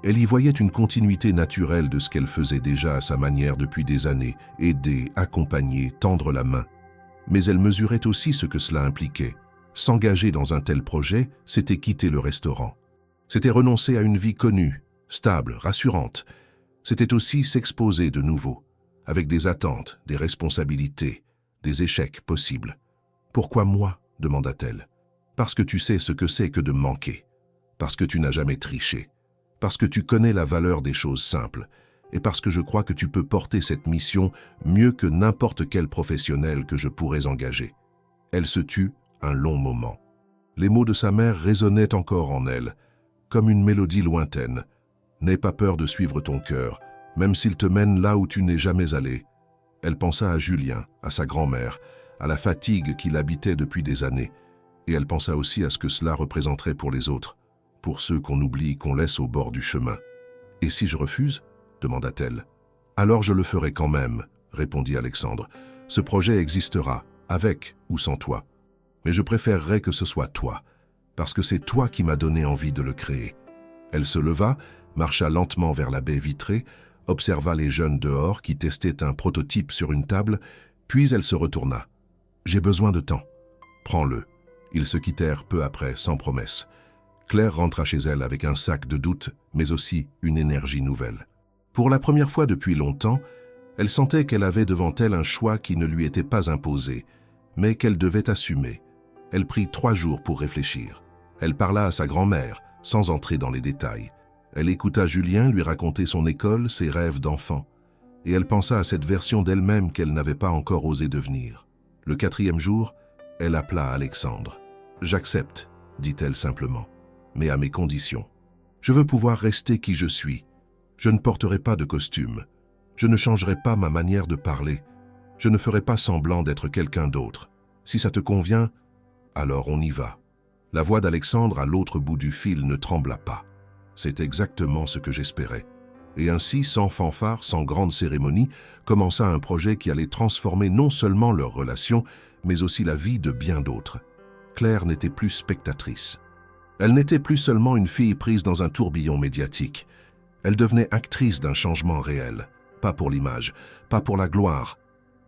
S1: Elle y voyait une continuité naturelle de ce qu'elle faisait déjà à sa manière depuis des années, aider, accompagner, tendre la main. Mais elle mesurait aussi ce que cela impliquait. S'engager dans un tel projet, c'était quitter le restaurant. C'était renoncer à une vie connue, stable, rassurante. C'était aussi s'exposer de nouveau, avec des attentes, des responsabilités, des échecs possibles. « Pourquoi moi ?» demanda-t-elle. « Parce que tu sais ce que c'est que de manquer. Parce que tu n'as jamais triché. Parce que tu connais la valeur des choses simples. Et parce que je crois que tu peux porter cette mission mieux que n'importe quel professionnel que je pourrais engager. » Elle se tut un long moment. Les mots de sa mère résonnaient encore en elle, comme une mélodie lointaine. « N'aie pas peur de suivre ton cœur, même s'il te mène là où tu n'es jamais allé. » Elle pensa à Julien, à sa grand-mère, à la fatigue qui l'habitait depuis des années, et elle pensa aussi à ce que cela représenterait pour les autres, pour ceux qu'on oublie, qu'on laisse au bord du chemin. « Et si je refuse ?» demanda-t-elle. « Alors je le ferai quand même, » répondit Alexandre. « Ce projet existera, avec ou sans toi. Mais je préférerais que ce soit toi. parce que c'est toi qui m'as donné envie de le créer. » Elle se leva, marcha lentement vers la baie vitrée, observa les jeunes dehors qui testaient un prototype sur une table, puis elle se retourna. « J'ai besoin de temps. Prends-le. » Ils se quittèrent peu après, sans promesse. Claire rentra chez elle avec un sac de doutes, mais aussi une énergie nouvelle. Pour la première fois depuis longtemps, elle sentait qu'elle avait devant elle un choix qui ne lui était pas imposé, mais qu'elle devait assumer. Elle prit 3 jours pour réfléchir. Elle parla à sa grand-mère, sans entrer dans les détails. Elle écouta Julien lui raconter son école, ses rêves d'enfant, et elle pensa à cette version d'elle-même qu'elle n'avait pas encore osé devenir. Le 4e jour, elle appela Alexandre. « J'accepte, dit-elle simplement, mais à mes conditions. Je veux pouvoir rester qui je suis. Je ne porterai pas de costume. Je ne changerai pas ma manière de parler. Je ne ferai pas semblant d'être quelqu'un d'autre. Si ça te convient, alors on y va. » La voix d'Alexandre à l'autre bout du fil ne trembla pas. C'est exactement ce que j'espérais. Et ainsi, sans fanfare, sans grande cérémonie, commença un projet qui allait transformer non seulement leur relation, mais aussi la vie de bien d'autres. Claire n'était plus spectatrice. Elle n'était plus seulement une fille prise dans un tourbillon médiatique. Elle devenait actrice d'un changement réel, pas pour l'image, pas pour la gloire,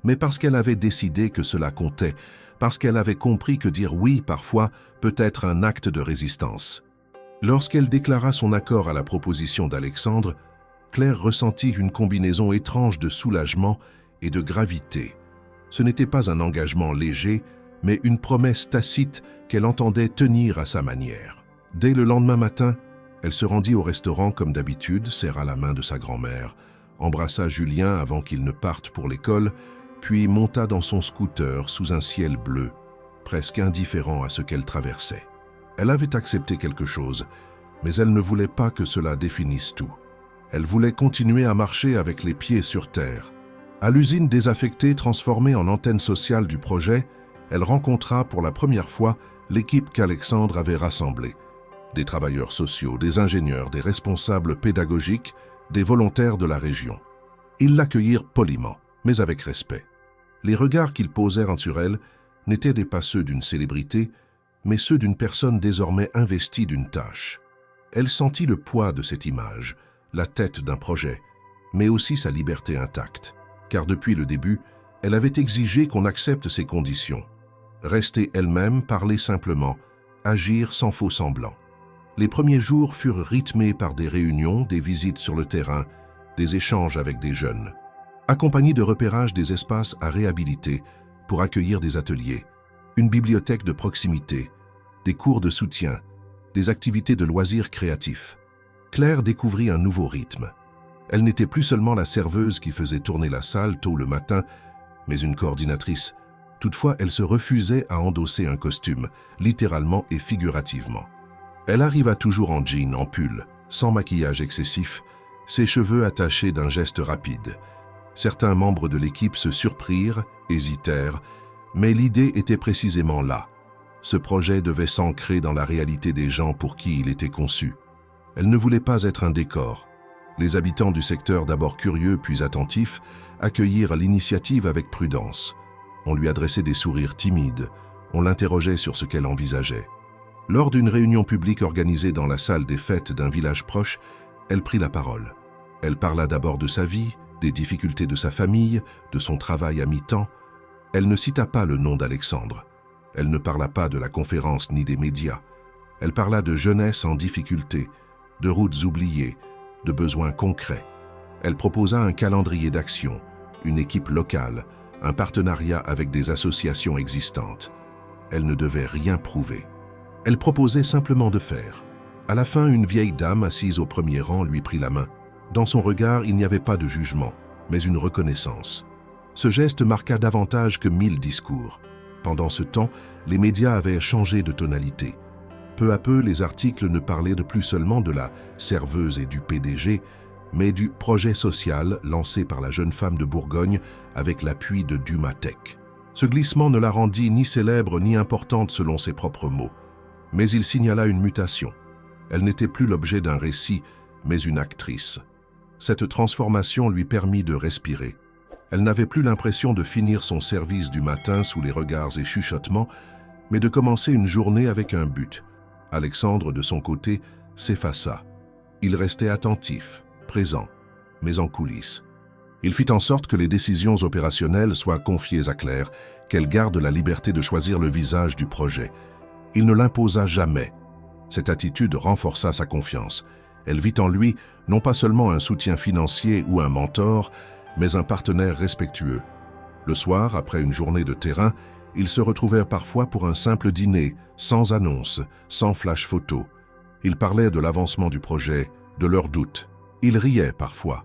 S1: mais parce qu'elle avait décidé que cela comptait, parce qu'elle avait compris que dire oui parfois peut être un acte de résistance. Lorsqu'elle déclara son accord à la proposition d'Alexandre, Claire ressentit une combinaison étrange de soulagement et de gravité. Ce n'était pas un engagement léger, mais une promesse tacite qu'elle entendait tenir à sa manière. Dès le lendemain matin, elle se rendit au restaurant comme d'habitude, serra la main de sa grand-mère, embrassa Julien avant qu'il ne parte pour l'école, puis monta dans son scooter sous un ciel bleu, presque indifférent à ce qu'elle traversait. Elle avait accepté quelque chose, mais elle ne voulait pas que cela définisse tout. Elle voulait continuer à marcher avec les pieds sur terre. À l'usine désaffectée transformée en antenne sociale du projet, elle rencontra pour la première fois l'équipe qu'Alexandre avait rassemblée. Des travailleurs sociaux, des ingénieurs, des responsables pédagogiques, des volontaires de la région. Ils l'accueillirent poliment, mais avec respect. Les regards qu'ils posèrent sur elle n'étaient pas ceux d'une célébrité, mais ceux d'une personne désormais investie d'une tâche. Elle sentit le poids de cette image, la tête d'un projet, mais aussi sa liberté intacte, car depuis le début, elle avait exigé qu'on accepte ses conditions. Rester elle-même, parler simplement, agir sans faux semblant. Les premiers jours furent rythmés par des réunions, des visites sur le terrain, des échanges avec des jeunes, accompagnés de repérage des espaces à réhabiliter pour accueillir des ateliers, une bibliothèque de proximité, des cours de soutien, des activités de loisirs créatifs. Claire découvrit un nouveau rythme. Elle n'était plus seulement la serveuse qui faisait tourner la salle tôt le matin, mais une coordinatrice. Toutefois, elle se refusait à endosser un costume, littéralement et figurativement. Elle arriva toujours en jean, en pull, sans maquillage excessif, ses cheveux attachés d'un geste rapide. Certains membres de l'équipe se surprirent, hésitèrent, mais l'idée était précisément là. Ce projet devait s'ancrer dans la réalité des gens pour qui il était conçu. Elle ne voulait pas être un décor. Les habitants du secteur, d'abord curieux puis attentifs, accueillirent l'initiative avec prudence. On lui adressait des sourires timides, on l'interrogeait sur ce qu'elle envisageait. Lors d'une réunion publique organisée dans la salle des fêtes d'un village proche, elle prit la parole. Elle parla d'abord de sa vie, des difficultés de sa famille, de son travail à mi-temps. Elle ne cita pas le nom d'Alexandre. Elle ne parla pas de la conférence ni des médias. Elle parla de jeunesse en difficulté, de routes oubliées, de besoins concrets. Elle proposa un calendrier d'action, une équipe locale, un partenariat avec des associations existantes. Elle ne devait rien prouver. Elle proposait simplement de faire. À la fin, une vieille dame assise au premier rang lui prit la main. Dans son regard, il n'y avait pas de jugement, mais une reconnaissance. Ce geste marqua davantage que 1000 discours. Pendant ce temps, les médias avaient changé de tonalité. Peu à peu, les articles ne parlaient plus seulement de la serveuse et du PDG, mais du projet social lancé par la jeune femme de Bourgogne avec l'appui de Dumatec. Ce glissement ne la rendit ni célèbre ni importante selon ses propres mots, mais il signala une mutation. Elle n'était plus l'objet d'un récit, mais une actrice. Cette transformation lui permit de respirer. Elle n'avait plus l'impression de finir son service du matin sous les regards et chuchotements, mais de commencer une journée avec un but, Alexandre, de son côté, s'effaça. Il restait attentif, présent, mais en coulisses. Il fit en sorte que les décisions opérationnelles soient confiées à Claire, qu'elle garde la liberté de choisir le visage du projet. Il ne l'imposa jamais. Cette attitude renforça sa confiance. Elle vit en lui non pas seulement un soutien financier ou un mentor, mais un partenaire respectueux. Le soir, après une journée de terrain, ils se retrouvèrent parfois pour un simple dîner, sans annonce, sans flash photo. Ils parlaient de l'avancement du projet, de leurs doutes. Ils riaient parfois.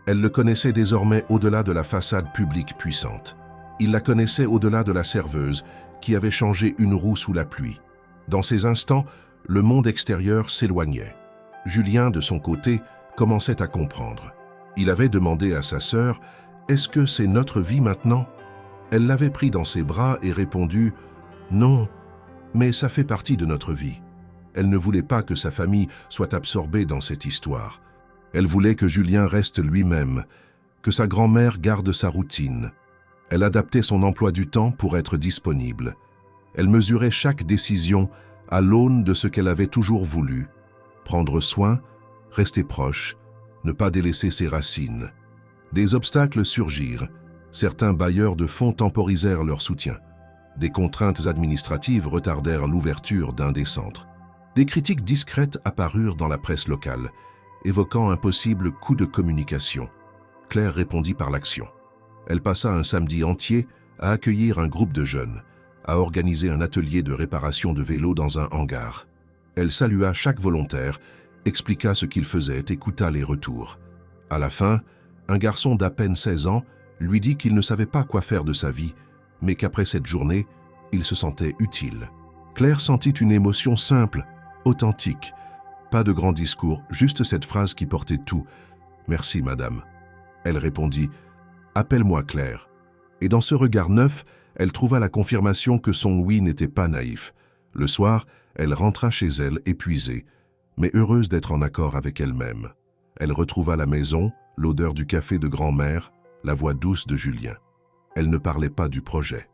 S1: Elle le connaissait désormais au-delà de la façade publique puissante. Il la connaissait au-delà de la serveuse qui avait changé une roue sous la pluie. Dans ces instants, le monde extérieur s'éloignait. Julien, de son côté, commençait à comprendre. Il avait demandé à sa sœur « Est-ce que c'est notre vie maintenant ?» Elle l'avait pris dans ses bras et répondu « Non, mais ça fait partie de notre vie. » Elle ne voulait pas que sa famille soit absorbée dans cette histoire. Elle voulait que Julien reste lui-même, que sa grand-mère garde sa routine. Elle adaptait son emploi du temps pour être disponible. Elle mesurait chaque décision à l'aune de ce qu'elle avait toujours voulu. Prendre soin, rester proche, ne pas délaisser ses racines. Des obstacles surgirent. Certains bailleurs de fonds temporisèrent leur soutien. Des contraintes administratives retardèrent l'ouverture d'un des centres. Des critiques discrètes apparurent dans la presse locale, évoquant un possible coup de communication. Claire répondit par l'action. Elle passa un samedi entier à accueillir un groupe de jeunes, à organiser un atelier de réparation de vélos dans un hangar. Elle salua chaque volontaire, expliqua ce qu'il faisait, écouta les retours. À la fin, un garçon d'à peine 16 ans lui dit qu'il ne savait pas quoi faire de sa vie, mais qu'après cette journée, il se sentait utile. Claire sentit une émotion simple, authentique. Pas de grand discours, juste cette phrase qui portait tout. « Merci, madame. » Elle répondit « Appelle-moi Claire. » Et dans ce regard neuf, elle trouva la confirmation que son oui n'était pas naïf. Le soir, elle rentra chez elle épuisée, mais heureuse d'être en accord avec elle-même. Elle retrouva la maison, l'odeur du café de grand-mère, la voix douce de Julien. Elle ne parlait pas du projet.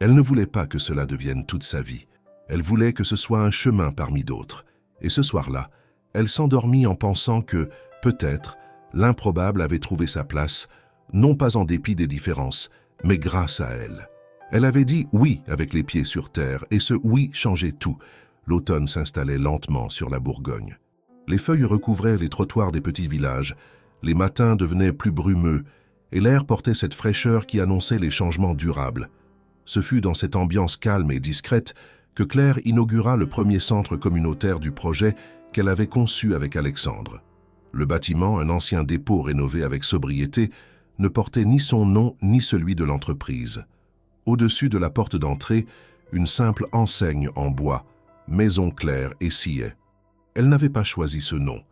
S1: Elle ne voulait pas que cela devienne toute sa vie. Elle voulait que ce soit un chemin parmi d'autres. Et ce soir-là, elle s'endormit en pensant que, peut-être, l'improbable avait trouvé sa place, non pas en dépit des différences, mais grâce à elle. Elle avait dit oui avec les pieds sur terre, et ce oui changeait tout. L'automne s'installait lentement sur la Bourgogne. Les feuilles recouvraient les trottoirs des petits villages, les matins devenaient plus brumeux, et l'air portait cette fraîcheur qui annonçait les changements durables. Ce fut dans cette ambiance calme et discrète que Claire inaugura le premier centre communautaire du projet qu'elle avait conçu avec Alexandre. Le bâtiment, un ancien dépôt rénové avec sobriété, ne portait ni son nom ni celui de l'entreprise. Au-dessus de la porte d'entrée, une simple enseigne en bois, Maison Claire et Sillet. Elle n'avait pas choisi ce nom.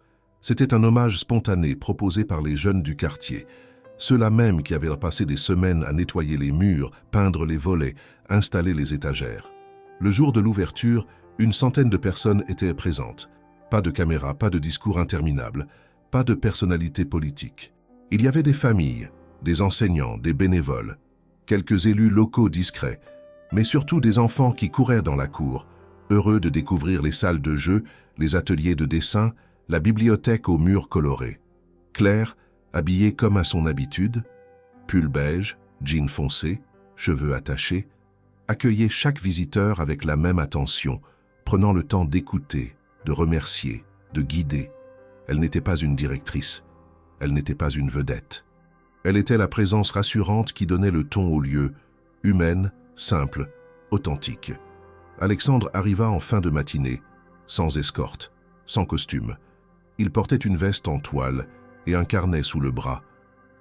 S1: C'était un hommage spontané proposé par les jeunes du quartier, ceux-là même qui avaient passé des semaines à nettoyer les murs, peindre les volets, installer les étagères. Le jour de l'ouverture, une centaine de personnes étaient présentes. Pas de caméra, pas de discours interminables, pas de personnalité politique. Il y avait des familles, des enseignants, des bénévoles, quelques élus locaux discrets, mais surtout des enfants qui couraient dans la cour, heureux de découvrir les salles de jeu, les ateliers de dessin, la bibliothèque aux murs colorés. Claire, habillée comme à son habitude, pull beige, jean foncé, cheveux attachés, accueillait chaque visiteur avec la même attention, prenant le temps d'écouter, de remercier, de guider. Elle n'était pas une directrice, elle n'était pas une vedette. Elle était la présence rassurante qui donnait le ton au lieu, humaine, simple, authentique. Alexandre arriva en fin de matinée, sans escorte, sans costume. Il portait une veste en toile et un carnet sous le bras.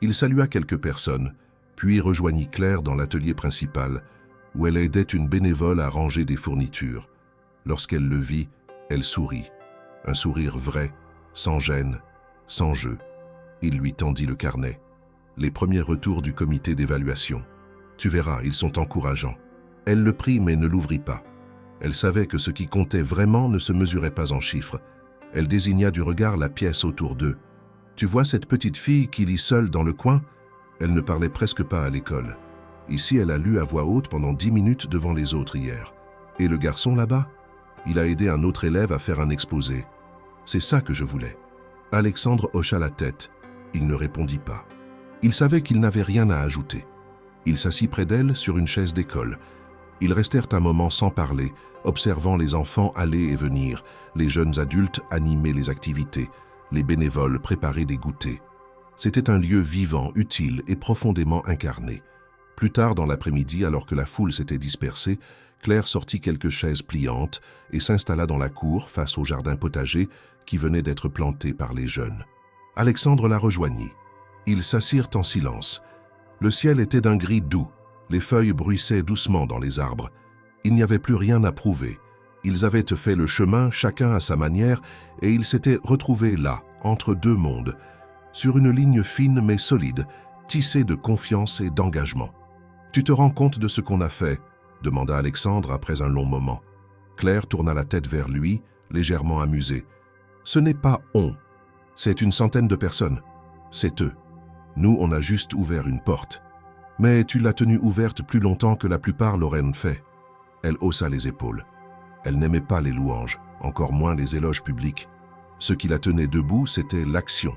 S1: Il salua quelques personnes, puis rejoignit Claire dans l'atelier principal, où elle aidait une bénévole à ranger des fournitures. Lorsqu'elle le vit, elle sourit. Un sourire vrai, sans gêne, sans jeu. Il lui tendit le carnet. Les premiers retours du comité d'évaluation. Tu verras, ils sont encourageants. Elle le prit mais ne l'ouvrit pas. Elle savait que ce qui comptait vraiment ne se mesurait pas en chiffres. Elle désigna du regard la pièce autour d'eux. Tu vois cette petite fille qui lit seule dans le coin? Elle ne parlait presque pas à l'école. Ici, elle a lu à voix haute pendant 10 minutes devant les autres hier. Et le garçon là-bas? Il a aidé un autre élève à faire un exposé. C'est ça que je voulais. Alexandre hocha la tête. Il ne répondit pas. Il savait qu'il n'avait rien à ajouter. Il s'assit près d'elle sur une chaise d'école. Ils restèrent un moment sans parler, observant les enfants aller et venir, les jeunes adultes animer les activités, les bénévoles préparer des goûters. C'était un lieu vivant, utile et profondément incarné. Plus tard dans l'après-midi, alors que la foule s'était dispersée, Claire sortit quelques chaises pliantes et s'installa dans la cour face au jardin potager qui venait d'être planté par les jeunes. Alexandre la rejoignit. Ils s'assirent en silence. Le ciel était d'un gris doux. Les feuilles bruissaient doucement dans les arbres. Il n'y avait plus rien à prouver. Ils avaient fait le chemin, chacun à sa manière, et ils s'étaient retrouvés là, entre deux mondes, sur une ligne fine mais solide, tissée de confiance et d'engagement. « Tu te rends compte de ce qu'on a fait ?» demanda Alexandre après un long moment. Claire tourna la tête vers lui, légèrement amusée. « Ce n'est pas « on », c'est une centaine de personnes. C'est eux. Nous, on a juste ouvert une porte. Mais tu l'as tenue ouverte plus longtemps que la plupart l'auraient fait. » Elle haussa les épaules. Elle n'aimait pas les louanges, encore moins les éloges publics. Ce qui la tenait debout, c'était l'action.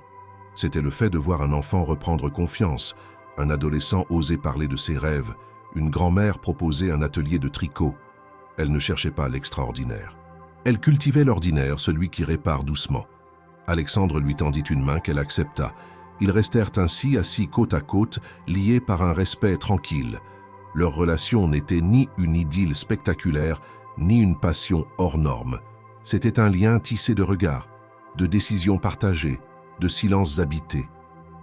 S1: C'était le fait de voir un enfant reprendre confiance, un adolescent oser parler de ses rêves, une grand-mère proposer un atelier de tricot. Elle ne cherchait pas l'extraordinaire. Elle cultivait l'ordinaire, celui qui répare doucement. Alexandre lui tendit une main qu'elle accepta. Ils restèrent ainsi assis côte à côte, liés par un respect tranquille. Leur relation n'était ni une idylle spectaculaire, ni une passion hors norme. C'était un lien tissé de regards, de décisions partagées, de silences habités.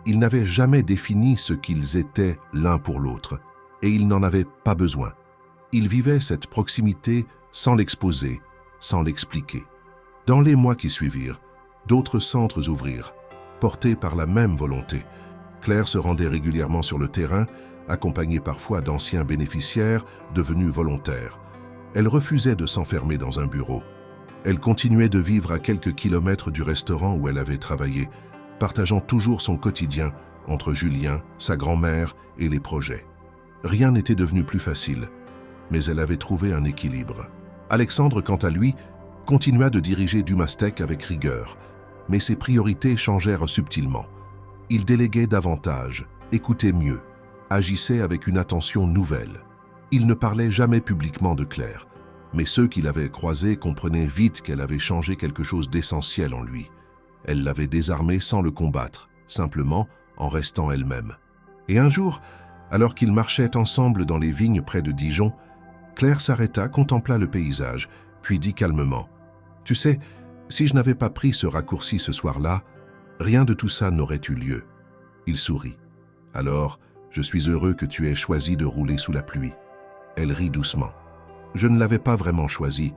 S1: Ils n'avaient jamais défini ce qu'ils étaient l'un pour l'autre, et ils n'en avaient pas besoin. Ils vivaient cette proximité sans l'exposer, sans l'expliquer. Dans les mois qui suivirent, d'autres centres ouvrirent, portés par la même volonté. Claire se rendait régulièrement sur le terrain, accompagnée parfois d'anciens bénéficiaires devenus volontaires. Elle refusait de s'enfermer dans un bureau. Elle continuait de vivre à quelques kilomètres du restaurant où elle avait travaillé, partageant toujours son quotidien entre Julien, sa grand-mère et les projets. Rien n'était devenu plus facile, mais elle avait trouvé un équilibre. Alexandre, quant à lui, continua de diriger Dumastec avec rigueur, mais ses priorités changèrent subtilement. Il déléguait davantage, écoutait mieux, agissait avec une attention nouvelle. Il ne parlait jamais publiquement de Claire, mais ceux qui l'avaient croisée comprenaient vite qu'elle avait changé quelque chose d'essentiel en lui. Elle l'avait désarmé sans le combattre, simplement en restant elle-même. Et un jour, alors qu'ils marchaient ensemble dans les vignes près de Dijon, Claire s'arrêta, contempla le paysage, puis dit calmement « Tu sais, si je n'avais pas pris ce raccourci ce soir-là, rien de tout ça n'aurait eu lieu. » Il sourit. « Alors, je suis heureux que tu aies choisi de rouler sous la pluie. » Elle rit doucement. « Je ne l'avais pas vraiment choisi,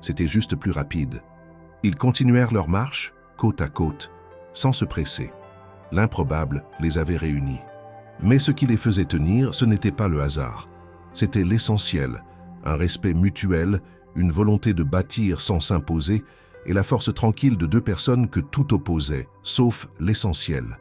S1: c'était juste plus rapide. » Ils continuèrent leur marche, côte à côte, sans se presser. L'improbable les avait réunis. Mais ce qui les faisait tenir, ce n'était pas le hasard. C'était l'essentiel, un respect mutuel, une volonté de bâtir sans s'imposer, et la force tranquille de deux personnes que tout opposait, sauf l'essentiel.